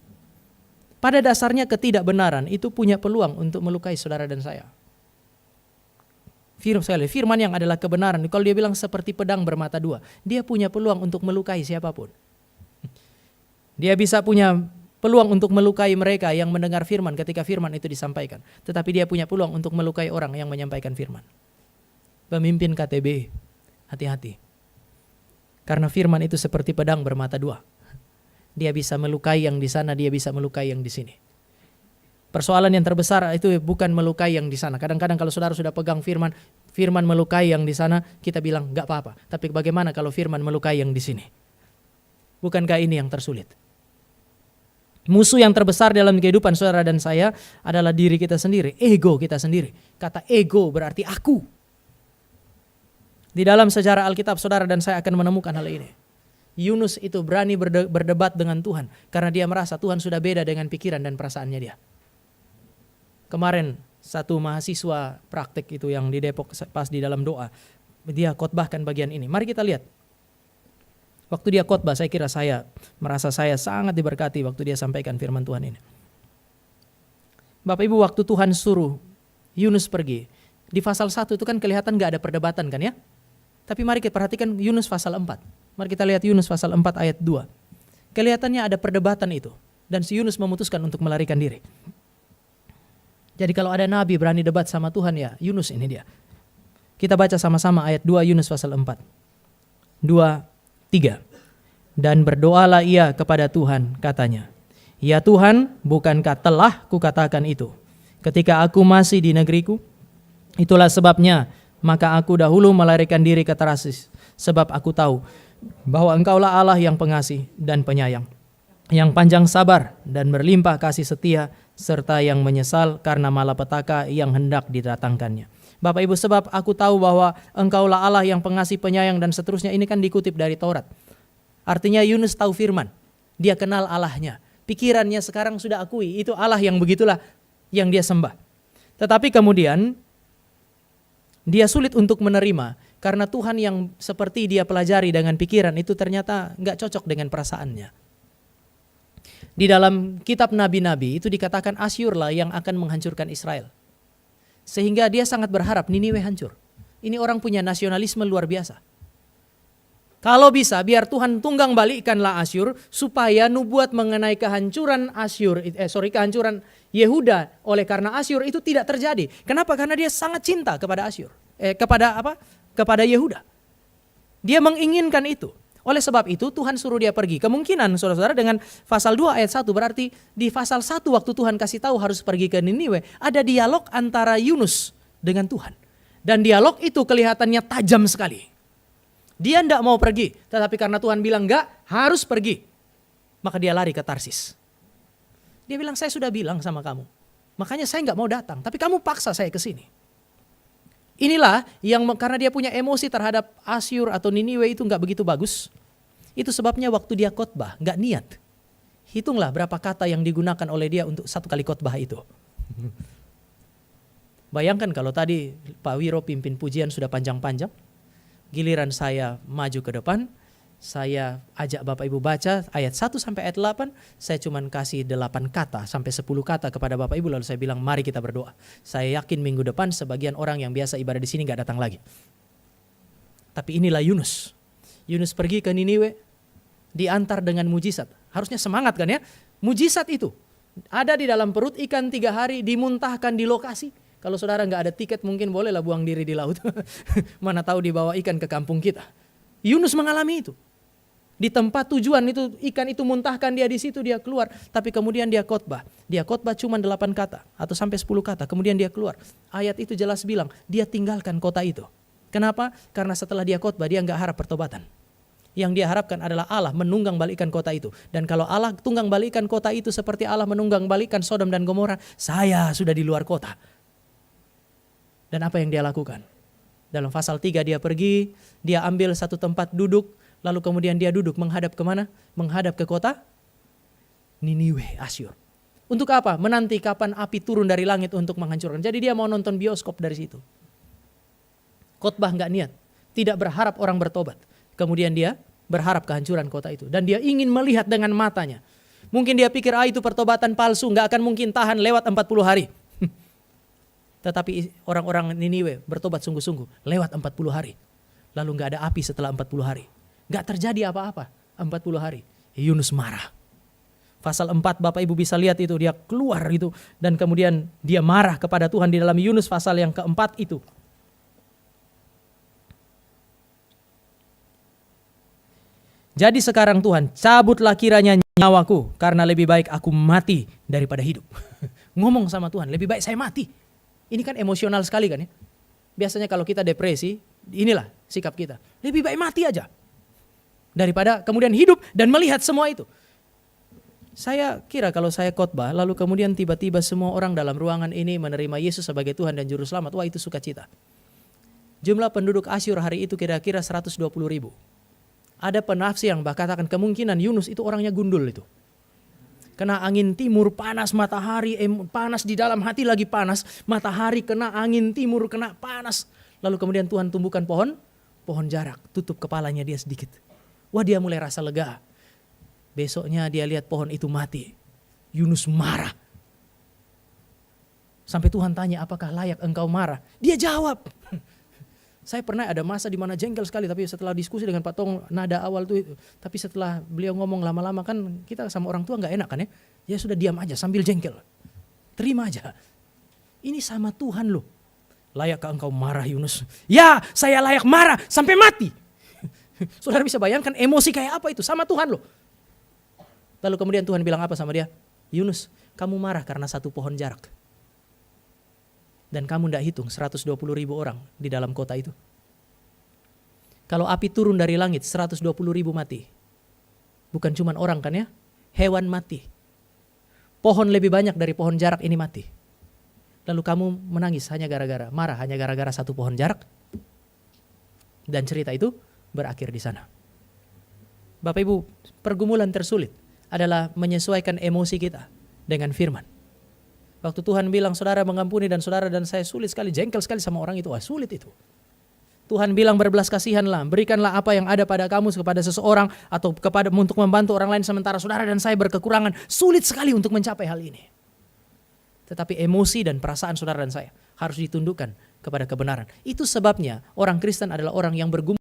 Pada dasarnya ketidakbenaran itu punya peluang untuk melukai saudara dan saya. Firman yang adalah kebenaran, kalau dia bilang seperti pedang bermata dua, dia punya peluang untuk melukai siapapun. Dia bisa punya peluang untuk melukai mereka yang mendengar firman ketika firman itu disampaikan. Tetapi dia punya peluang untuk melukai orang yang menyampaikan firman. Pemimpin KTB, hati-hati. Karena firman itu seperti pedang bermata dua. Dia bisa melukai yang di sana, dia bisa melukai yang di sini. Persoalan yang terbesar itu bukan melukai yang di sana. Kadang-kadang kalau saudara sudah pegang firman melukai yang di sana, kita bilang gak apa-apa. Tapi bagaimana kalau firman melukai yang di sini? Bukankah ini yang tersulit? Musuh yang terbesar dalam kehidupan saudara dan saya adalah diri kita sendiri, ego kita sendiri. Kata ego berarti aku. Di dalam sejarah Alkitab saudara dan saya akan menemukan hal ini. Yunus itu berani berdebat dengan Tuhan karena dia merasa Tuhan sudah beda dengan pikiran dan perasaannya dia. Kemarin satu mahasiswa praktek itu yang di Depok pas di dalam doa, dia khotbahkan bagian ini. Mari kita lihat. Waktu dia khotbah saya kira saya merasa saya sangat diberkati waktu dia sampaikan firman Tuhan ini. Bapak Ibu, waktu Tuhan suruh Yunus pergi, di pasal 1 itu kan kelihatan gak ada perdebatan kan ya. Tapi mari kita perhatikan Yunus pasal 4. Mari kita lihat Yunus pasal 4 ayat 2. Kelihatannya ada perdebatan itu. Dan si Yunus memutuskan untuk melarikan diri. Jadi kalau ada nabi berani debat sama Tuhan ya Yunus ini dia. Kita baca sama-sama ayat 2 Yunus pasal 4. 2, 3. Dan berdoalah ia kepada Tuhan katanya. Ya Tuhan, bukankah telah kukatakan itu ketika aku masih di negeriku? Itulah sebabnya maka aku dahulu melarikan diri ke Tarsis. Sebab aku tahu bahwa engkaulah Allah yang pengasih dan penyayang, yang panjang sabar dan berlimpah kasih setia, serta yang menyesal karena malapetaka yang hendak didatangkannya. Bapak Ibu, sebab aku tahu bahwa engkaulah Allah yang pengasih penyayang dan seterusnya, ini kan dikutip dari Taurat. Artinya Yunus tahu firman, dia kenal Allahnya. Pikirannya sekarang sudah akui, itu Allah yang begitulah yang dia sembah. Tetapi kemudian dia sulit untuk menerima karena Tuhan yang seperti dia pelajari dengan pikiran itu ternyata gak cocok dengan perasaannya. Di dalam kitab nabi-nabi itu dikatakan Asyur lah yang akan menghancurkan Israel. Sehingga dia sangat berharap Niniwe hancur. Ini orang punya nasionalisme luar biasa. Kalau bisa biar Tuhan tunggang balikkanlah Asyur supaya nubuat mengenai kehancuran kehancuran Yehuda oleh karena Asyur itu tidak terjadi. Kenapa? Karena dia sangat cinta kepada Asyur. Kepada Yehuda. Dia menginginkan itu. Oleh sebab itu Tuhan suruh dia pergi. Kemungkinan saudara-saudara dengan pasal 2 ayat 1 berarti di pasal 1 waktu Tuhan kasih tahu harus pergi ke Niniwe, ada dialog antara Yunus dengan Tuhan. Dan dialog itu kelihatannya tajam sekali. Dia tidak mau pergi, tetapi karena Tuhan bilang enggak, harus pergi. Maka dia lari ke Tarsis. Dia bilang, saya sudah bilang sama kamu. Makanya saya enggak mau datang, tapi kamu paksa saya ke sini. Inilah yang karena dia punya emosi terhadap Asyur atau Niniwe itu enggak begitu bagus. Itu sebabnya waktu dia khotbah enggak niat. Hitunglah berapa kata yang digunakan oleh dia untuk satu kali khotbah itu. Bayangkan kalau tadi Pak Wiro pimpin pujian sudah panjang-panjang. Giliran saya maju ke depan, saya ajak Bapak Ibu baca ayat 1 sampai ayat 8, saya cuma kasih 8 kata sampai 10 kata kepada Bapak Ibu lalu saya bilang mari kita berdoa. Saya yakin minggu depan sebagian orang yang biasa ibadah di sini gak datang lagi. Tapi inilah Yunus. Yunus pergi ke Niniwe, diantar dengan mujizat. Harusnya semangat kan ya? Mujizat itu ada di dalam perut ikan 3 hari, dimuntahkan di lokasi. Kalau saudara gak ada tiket mungkin bolehlah buang diri di laut. Mana tahu dibawa ikan ke kampung kita. Yunus mengalami itu. Di tempat tujuan itu ikan itu muntahkan dia di situ, dia keluar. Tapi kemudian dia khotbah. Dia khotbah cuma 8 kata atau sampai 10 kata. Kemudian dia keluar. Ayat itu jelas bilang dia tinggalkan kota itu. Kenapa? Karena setelah dia khotbah dia gak harap pertobatan. Yang dia harapkan adalah Allah menunggang balikan kota itu. Dan kalau Allah tunggang balikan kota itu seperti Allah menunggang balikan Sodom dan Gomora, saya sudah di luar kota. Dan apa yang dia lakukan? Dalam pasal 3 dia pergi, dia ambil satu tempat duduk, lalu kemudian dia duduk menghadap kemana? Menghadap ke kota Niniwe, Asyur. Untuk apa? Menanti kapan api turun dari langit untuk menghancurkan. Jadi dia mau nonton bioskop dari situ. Khotbah gak niat, tidak berharap orang bertobat. Kemudian dia berharap kehancuran kota itu. Dan dia ingin melihat dengan matanya. Mungkin dia pikir itu pertobatan palsu, gak akan mungkin tahan lewat 40 hari. Tetapi orang-orang Niniwe bertobat sungguh-sungguh lewat 40 hari. Lalu gak ada api setelah 40 hari. Gak terjadi apa-apa 40 hari. Yunus marah. Pasal 4 Bapak Ibu bisa lihat itu, dia keluar itu. Dan kemudian dia marah kepada Tuhan di dalam Yunus pasal yang keempat itu. Jadi sekarang Tuhan, cabutlah kiranya nyawaku, karena lebih baik aku mati daripada hidup. Ngomong sama Tuhan, lebih baik saya mati. Ini kan emosional sekali kan ya. Biasanya kalau kita depresi, inilah sikap kita. Lebih baik mati aja. Daripada kemudian hidup dan melihat semua itu. Saya kira kalau saya khotbah, lalu kemudian tiba-tiba semua orang dalam ruangan ini menerima Yesus sebagai Tuhan dan Juru Selamat. Wah, itu sukacita. Jumlah penduduk Asyur hari itu kira-kira 120.000. Ada penafsir yang katakan kemungkinan Yunus itu orangnya gundul itu. Kena angin timur panas, matahari panas, di dalam hati lagi panas, matahari kena angin timur, kena panas. Lalu kemudian Tuhan tumbuhkan pohon jarak, tutup kepalanya dia sedikit. Wah, dia mulai rasa lega. Besoknya dia lihat pohon itu mati. Yunus marah. Sampai Tuhan tanya, apakah layak engkau marah? Dia jawab. Saya pernah ada masa di mana jengkel sekali, tapi setelah diskusi dengan Pak Tong, nada awal tuh, tapi setelah beliau ngomong lama-lama kan kita sama orang tua nggak enak kan ya, ya sudah diam aja sambil jengkel, terima aja. Ini sama Tuhan loh. Layakkah engkau marah Yunus? Ya, saya layak marah sampai mati. Saudara bisa bayangkan emosi kayak apa itu, sama Tuhan loh. Lalu kemudian Tuhan bilang apa sama dia? Yunus, kamu marah karena satu pohon jarak. Dan kamu tidak hitung 120.000 orang di dalam kota itu. Kalau api turun dari langit 120.000 mati. Bukan cuma orang kan ya, hewan mati. Pohon lebih banyak dari pohon jarak ini mati. Lalu kamu menangis hanya gara-gara, marah hanya gara-gara satu pohon jarak. Dan cerita itu berakhir di sana. Bapak Ibu, pergumulan tersulit adalah menyesuaikan emosi kita dengan firman. Waktu Tuhan bilang saudara mengampuni dan saudara dan saya sulit sekali, jengkel sekali sama orang itu, sulit itu. Tuhan bilang berbelas kasihanlah, berikanlah apa yang ada pada kamu kepada seseorang atau kepada untuk membantu orang lain sementara saudara dan saya berkekurangan. Sulit sekali untuk mencapai hal ini. Tetapi emosi dan perasaan saudara dan saya harus ditundukkan kepada kebenaran. Itu sebabnya orang Kristen adalah orang yang bergumul.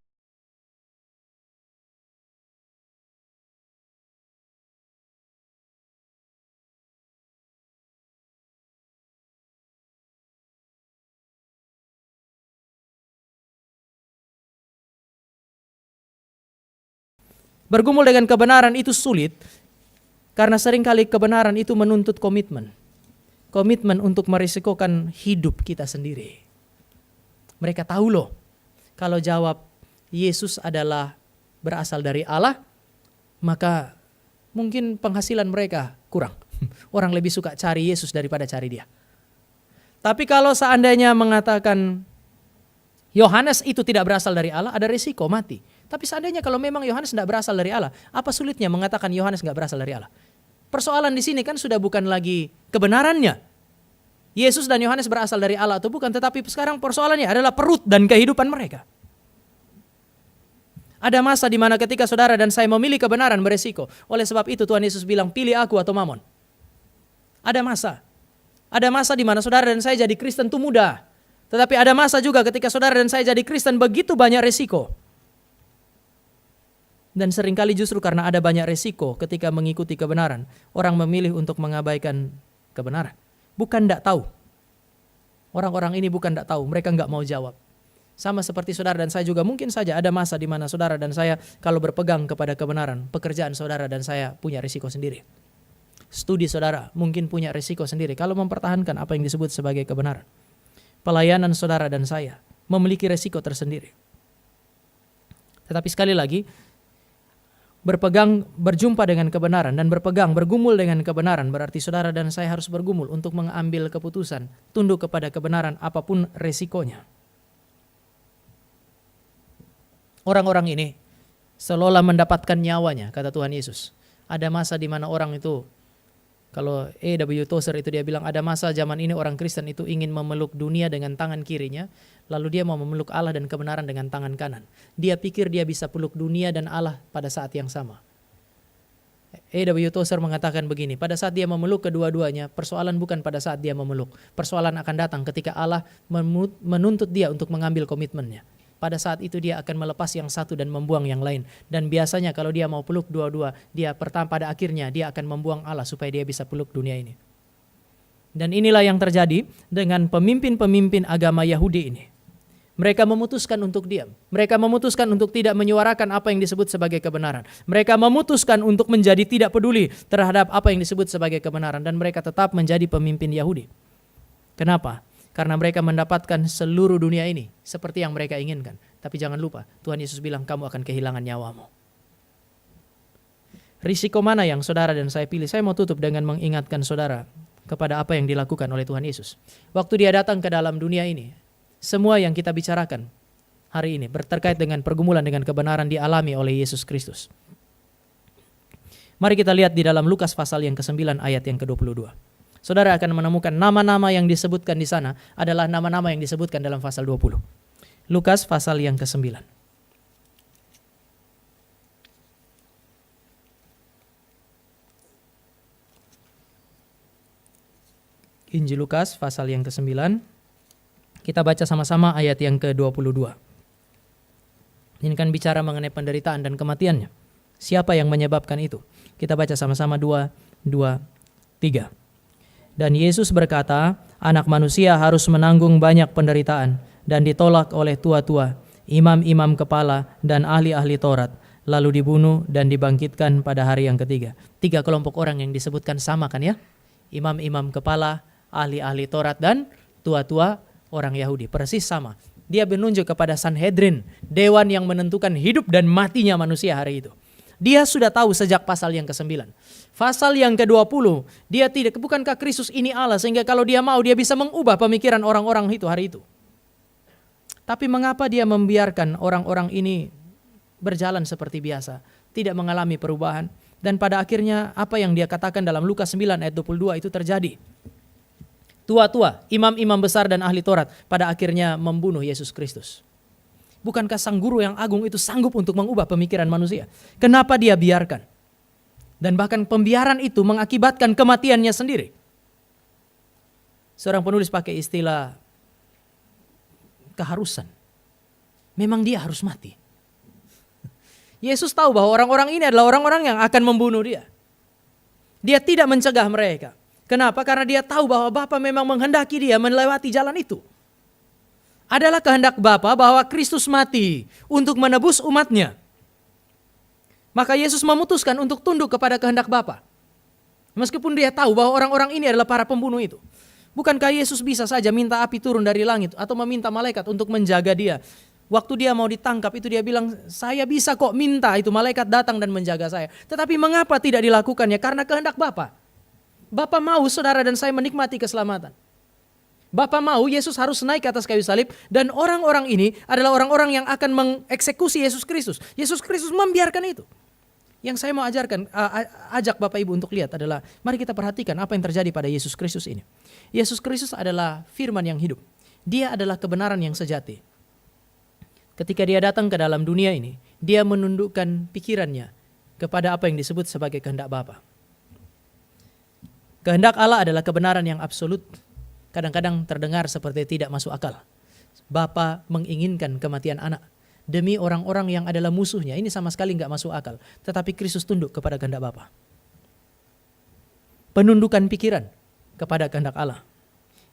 Bergumul dengan kebenaran itu sulit karena seringkali kebenaran itu menuntut komitmen. Komitmen untuk merisikokan hidup kita sendiri. Mereka tahu loh, kalau jawab Yesus adalah berasal dari Allah, maka mungkin penghasilan mereka kurang. Orang lebih suka cari Yesus daripada cari dia. Tapi kalau seandainya mengatakan Yohanes itu tidak berasal dari Allah, ada risiko mati. Tapi seandainya kalau memang Yohanes tidak berasal dari Allah, apa sulitnya mengatakan Yohanes tidak berasal dari Allah? Persoalan di sini kan sudah bukan lagi kebenarannya. Yesus dan Yohanes berasal dari Allah atau bukan, tetapi sekarang persoalannya adalah perut dan kehidupan mereka. Ada masa di mana ketika saudara dan saya memilih kebenaran beresiko. Oleh sebab itu Tuhan Yesus bilang, pilih aku atau mamon. Ada masa. Ada masa di mana saudara dan saya jadi Kristen itu mudah. Tetapi ada masa juga ketika saudara dan saya jadi Kristen begitu banyak resiko. Dan seringkali justru karena ada banyak resiko ketika mengikuti kebenaran, orang memilih untuk mengabaikan kebenaran. Bukan tidak tahu. Orang-orang ini bukan tidak tahu, mereka nggak mau jawab. Sama seperti saudara dan saya juga mungkin saja ada masa di mana saudara dan saya kalau berpegang kepada kebenaran, pekerjaan saudara dan saya punya risiko sendiri. Studi saudara mungkin punya risiko sendiri kalau mempertahankan apa yang disebut sebagai kebenaran. Pelayanan saudara dan saya memiliki risiko tersendiri. Tetapi sekali lagi, berjumpa dengan kebenaran dan bergumul dengan kebenaran berarti saudara dan saya harus bergumul untuk mengambil keputusan, tunduk kepada kebenaran apapun resikonya. Orang-orang ini seolah mendapatkan nyawanya, kata Tuhan Yesus. Ada masa di mana orang itu, kalau A.W. Tozer itu dia bilang, ada masa zaman ini orang Kristen itu ingin memeluk dunia dengan tangan kirinya, lalu dia mau memeluk Allah dan kebenaran dengan tangan kanan. Dia pikir dia bisa peluk dunia dan Allah pada saat yang sama. A.W. Tozer mengatakan begini, pada saat dia memeluk kedua-duanya, persoalan bukan pada saat dia memeluk. Persoalan akan datang ketika Allah menuntut dia untuk mengambil komitmennya. Pada saat itu dia akan melepas yang satu dan membuang yang lain. Dan biasanya kalau dia mau peluk dua-dua, pada akhirnya dia akan membuang Allah supaya dia bisa peluk dunia ini. Dan inilah yang terjadi dengan pemimpin-pemimpin agama Yahudi ini. Mereka memutuskan untuk diam. Mereka memutuskan untuk tidak menyuarakan apa yang disebut sebagai kebenaran. Mereka memutuskan untuk menjadi tidak peduli terhadap apa yang disebut sebagai kebenaran. Dan mereka tetap menjadi pemimpin Yahudi. Kenapa? Karena mereka mendapatkan seluruh dunia ini seperti yang mereka inginkan. Tapi jangan lupa, Tuhan Yesus bilang kamu akan kehilangan nyawamu. Risiko mana yang saudara dan saya pilih? Saya mau tutup dengan mengingatkan saudara kepada apa yang dilakukan oleh Tuhan Yesus. Waktu dia datang ke dalam dunia ini, semua yang kita bicarakan hari ini berterkait dengan pergumulan dengan kebenaran dialami oleh Yesus Kristus. Mari kita lihat di dalam Lukas pasal yang ke-9 ayat yang ke-22. Saudara akan menemukan nama-nama yang disebutkan di sana adalah nama-nama yang disebutkan dalam pasal 20. Lukas pasal yang ke-9. Injil Lukas pasal yang ke-9. Kita baca sama-sama ayat yang ke-22. Ini kan bicara mengenai penderitaan dan kematiannya. Siapa yang menyebabkan itu? Kita baca sama-sama 2, 3. Dan Yesus berkata, anak manusia harus menanggung banyak penderitaan dan ditolak oleh tua-tua, imam-imam kepala dan ahli-ahli Taurat, lalu dibunuh dan dibangkitkan pada hari yang ketiga. 3 kelompok orang yang disebutkan sama kan ya? Imam-imam kepala, ahli-ahli Taurat dan tua-tua orang Yahudi. Persis sama. Dia menunjuk kepada Sanhedrin, dewan yang menentukan hidup dan matinya manusia hari itu. Dia sudah tahu sejak pasal yang ke-9. Pasal yang ke-20, dia tidak, bukankah Kristus ini Allah sehingga kalau dia mau dia bisa mengubah pemikiran orang-orang itu hari itu. Tapi mengapa dia membiarkan orang-orang ini berjalan seperti biasa, tidak mengalami perubahan, dan pada akhirnya apa yang dia katakan dalam Lukas 9 ayat 22 itu terjadi. Tua-tua, imam-imam besar dan ahli Taurat pada akhirnya membunuh Yesus Kristus. Bukankah sang guru yang agung itu sanggup untuk mengubah pemikiran manusia? Kenapa dia biarkan? Dan bahkan pembiaran itu mengakibatkan kematiannya sendiri. Seorang penulis pakai istilah keharusan. Memang dia harus mati. Yesus tahu bahwa orang-orang ini adalah orang-orang yang akan membunuh dia. Dia tidak mencegah mereka. Kenapa? Karena dia tahu bahwa Bapa memang menghendaki dia melewati jalan itu. Adalah kehendak Bapa bahwa Kristus mati untuk menebus umatnya. Maka Yesus memutuskan untuk tunduk kepada kehendak Bapa. Meskipun dia tahu bahwa orang-orang ini adalah para pembunuh itu. Bukankah Yesus bisa saja minta api turun dari langit atau meminta malaikat untuk menjaga dia? Waktu dia mau ditangkap itu dia bilang, saya bisa kok minta itu malaikat datang dan menjaga saya. Tetapi mengapa tidak dilakukannya? Karena kehendak Bapa. Bapa mau saudara dan saya menikmati keselamatan. Bapa mau Yesus harus naik ke atas kayu salib dan orang-orang ini adalah orang-orang yang akan mengeksekusi Yesus Kristus. Yesus Kristus membiarkan itu. Yang saya mau ajak Bapak Ibu untuk lihat adalah mari kita perhatikan apa yang terjadi pada Yesus Kristus ini. Yesus Kristus adalah firman yang hidup. Dia adalah kebenaran yang sejati. Ketika dia datang ke dalam dunia ini, dia menundukkan pikirannya kepada apa yang disebut sebagai kehendak Bapa. Kehendak Allah adalah kebenaran yang absolut. Kadang-kadang terdengar seperti tidak masuk akal. Bapa menginginkan kematian anak demi orang-orang yang adalah musuhnya. Ini sama sekali enggak masuk akal. Tetapi Kristus tunduk kepada kehendak Bapa. Penundukan pikiran kepada kehendak Allah.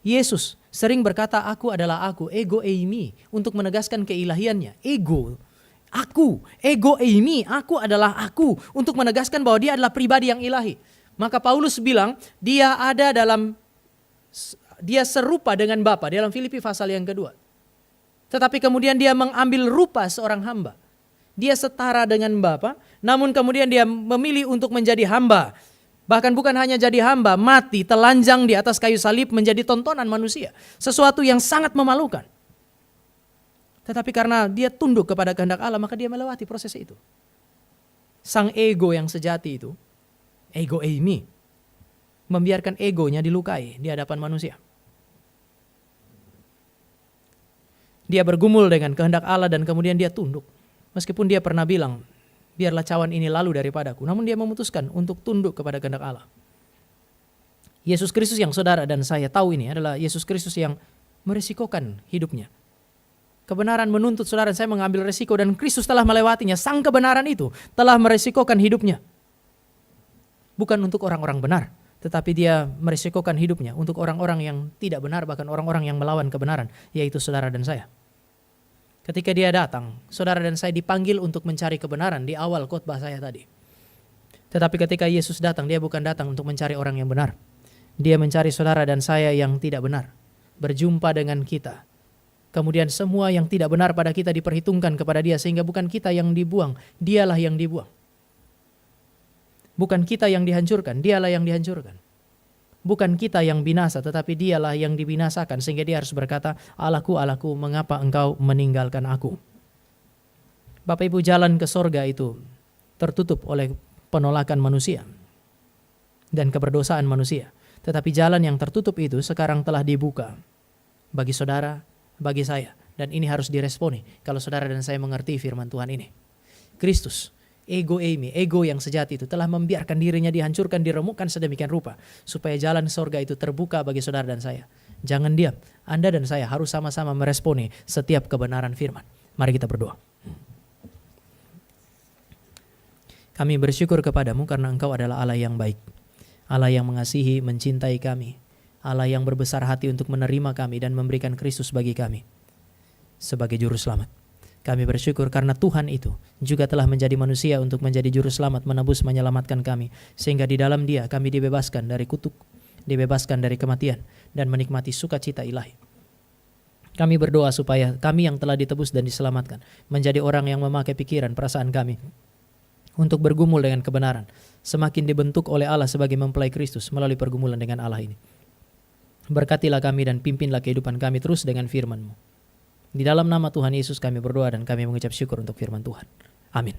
Yesus sering berkata, aku adalah aku, ego eimi, untuk menegaskan keilahiannya. Ego, aku, ego eimi, aku adalah aku, untuk menegaskan bahwa dia adalah pribadi yang ilahi. Maka Paulus bilang dia serupa dengan Bapa dalam Filipi pasal yang kedua. Tetapi kemudian dia mengambil rupa seorang hamba. Dia setara dengan Bapa, namun kemudian dia memilih untuk menjadi hamba. Bahkan bukan hanya jadi hamba, mati, telanjang di atas kayu salib menjadi tontonan manusia. Sesuatu yang sangat memalukan. Tetapi karena dia tunduk kepada kehendak Allah, maka dia melewati proses itu. Sang ego yang sejati itu, ego eimi, membiarkan egonya dilukai di hadapan manusia. Dia bergumul dengan kehendak Allah dan kemudian dia tunduk. Meskipun dia pernah bilang, biarlah cawan ini lalu daripadaku. Namun dia memutuskan untuk tunduk kepada kehendak Allah. Yesus Kristus yang saudara dan saya tahu ini adalah Yesus Kristus yang merisikokan hidupnya. Kebenaran menuntut saudara dan saya mengambil risiko dan Kristus telah melewatinya. Sang kebenaran itu telah merisikokan hidupnya. Bukan untuk orang-orang benar, tetapi dia merisikokan hidupnya untuk orang-orang yang tidak benar, bahkan orang-orang yang melawan kebenaran, yaitu saudara dan saya. Ketika dia datang, saudara dan saya dipanggil untuk mencari kebenaran di awal khotbah saya tadi. Tetapi ketika Yesus datang, dia bukan datang untuk mencari orang yang benar. Dia mencari saudara dan saya yang tidak benar, berjumpa dengan kita. Kemudian semua yang tidak benar pada kita diperhitungkan kepada dia, sehingga bukan kita yang dibuang, dialah yang dibuang. Bukan kita yang dihancurkan, dialah yang dihancurkan. Bukan kita yang binasa, tetapi dialah yang dibinasakan, sehingga dia harus berkata, Allahku, Allahku, mengapa engkau meninggalkan aku? Bapak Ibu, jalan ke sorga itu tertutup oleh penolakan manusia dan keberdosaan manusia. Tetapi jalan yang tertutup itu sekarang telah dibuka bagi saudara, bagi saya. Dan ini harus diresponi kalau saudara dan saya mengerti firman Tuhan ini. Kristus, ego yang sejati itu telah membiarkan dirinya dihancurkan, diremukkan sedemikian rupa supaya jalan sorga itu terbuka bagi saudara dan saya. Jangan diam, Anda dan saya harus sama-sama meresponi setiap kebenaran firman. Mari kita berdoa. Kami bersyukur kepadamu karena Engkau adalah Allah yang baik, Allah yang mengasihi, mencintai kami, Allah yang berbesar hati untuk menerima kami dan memberikan Kristus bagi kami sebagai juru selamat. Kami bersyukur karena Tuhan itu juga telah menjadi manusia untuk menjadi juru selamat, menebus, menyelamatkan kami. Sehingga di dalam dia kami dibebaskan dari kutuk, dibebaskan dari kematian, dan menikmati sukacita ilahi. Kami berdoa supaya kami yang telah ditebus dan diselamatkan menjadi orang yang memakai pikiran, perasaan kami untuk bergumul dengan kebenaran, semakin dibentuk oleh Allah sebagai mempelai Kristus melalui pergumulan dengan Allah ini. Berkatilah kami dan pimpinlah kehidupan kami terus dengan firman-Mu. Di dalam nama Tuhan Yesus kami berdoa dan kami mengucap syukur untuk firman Tuhan. Amin.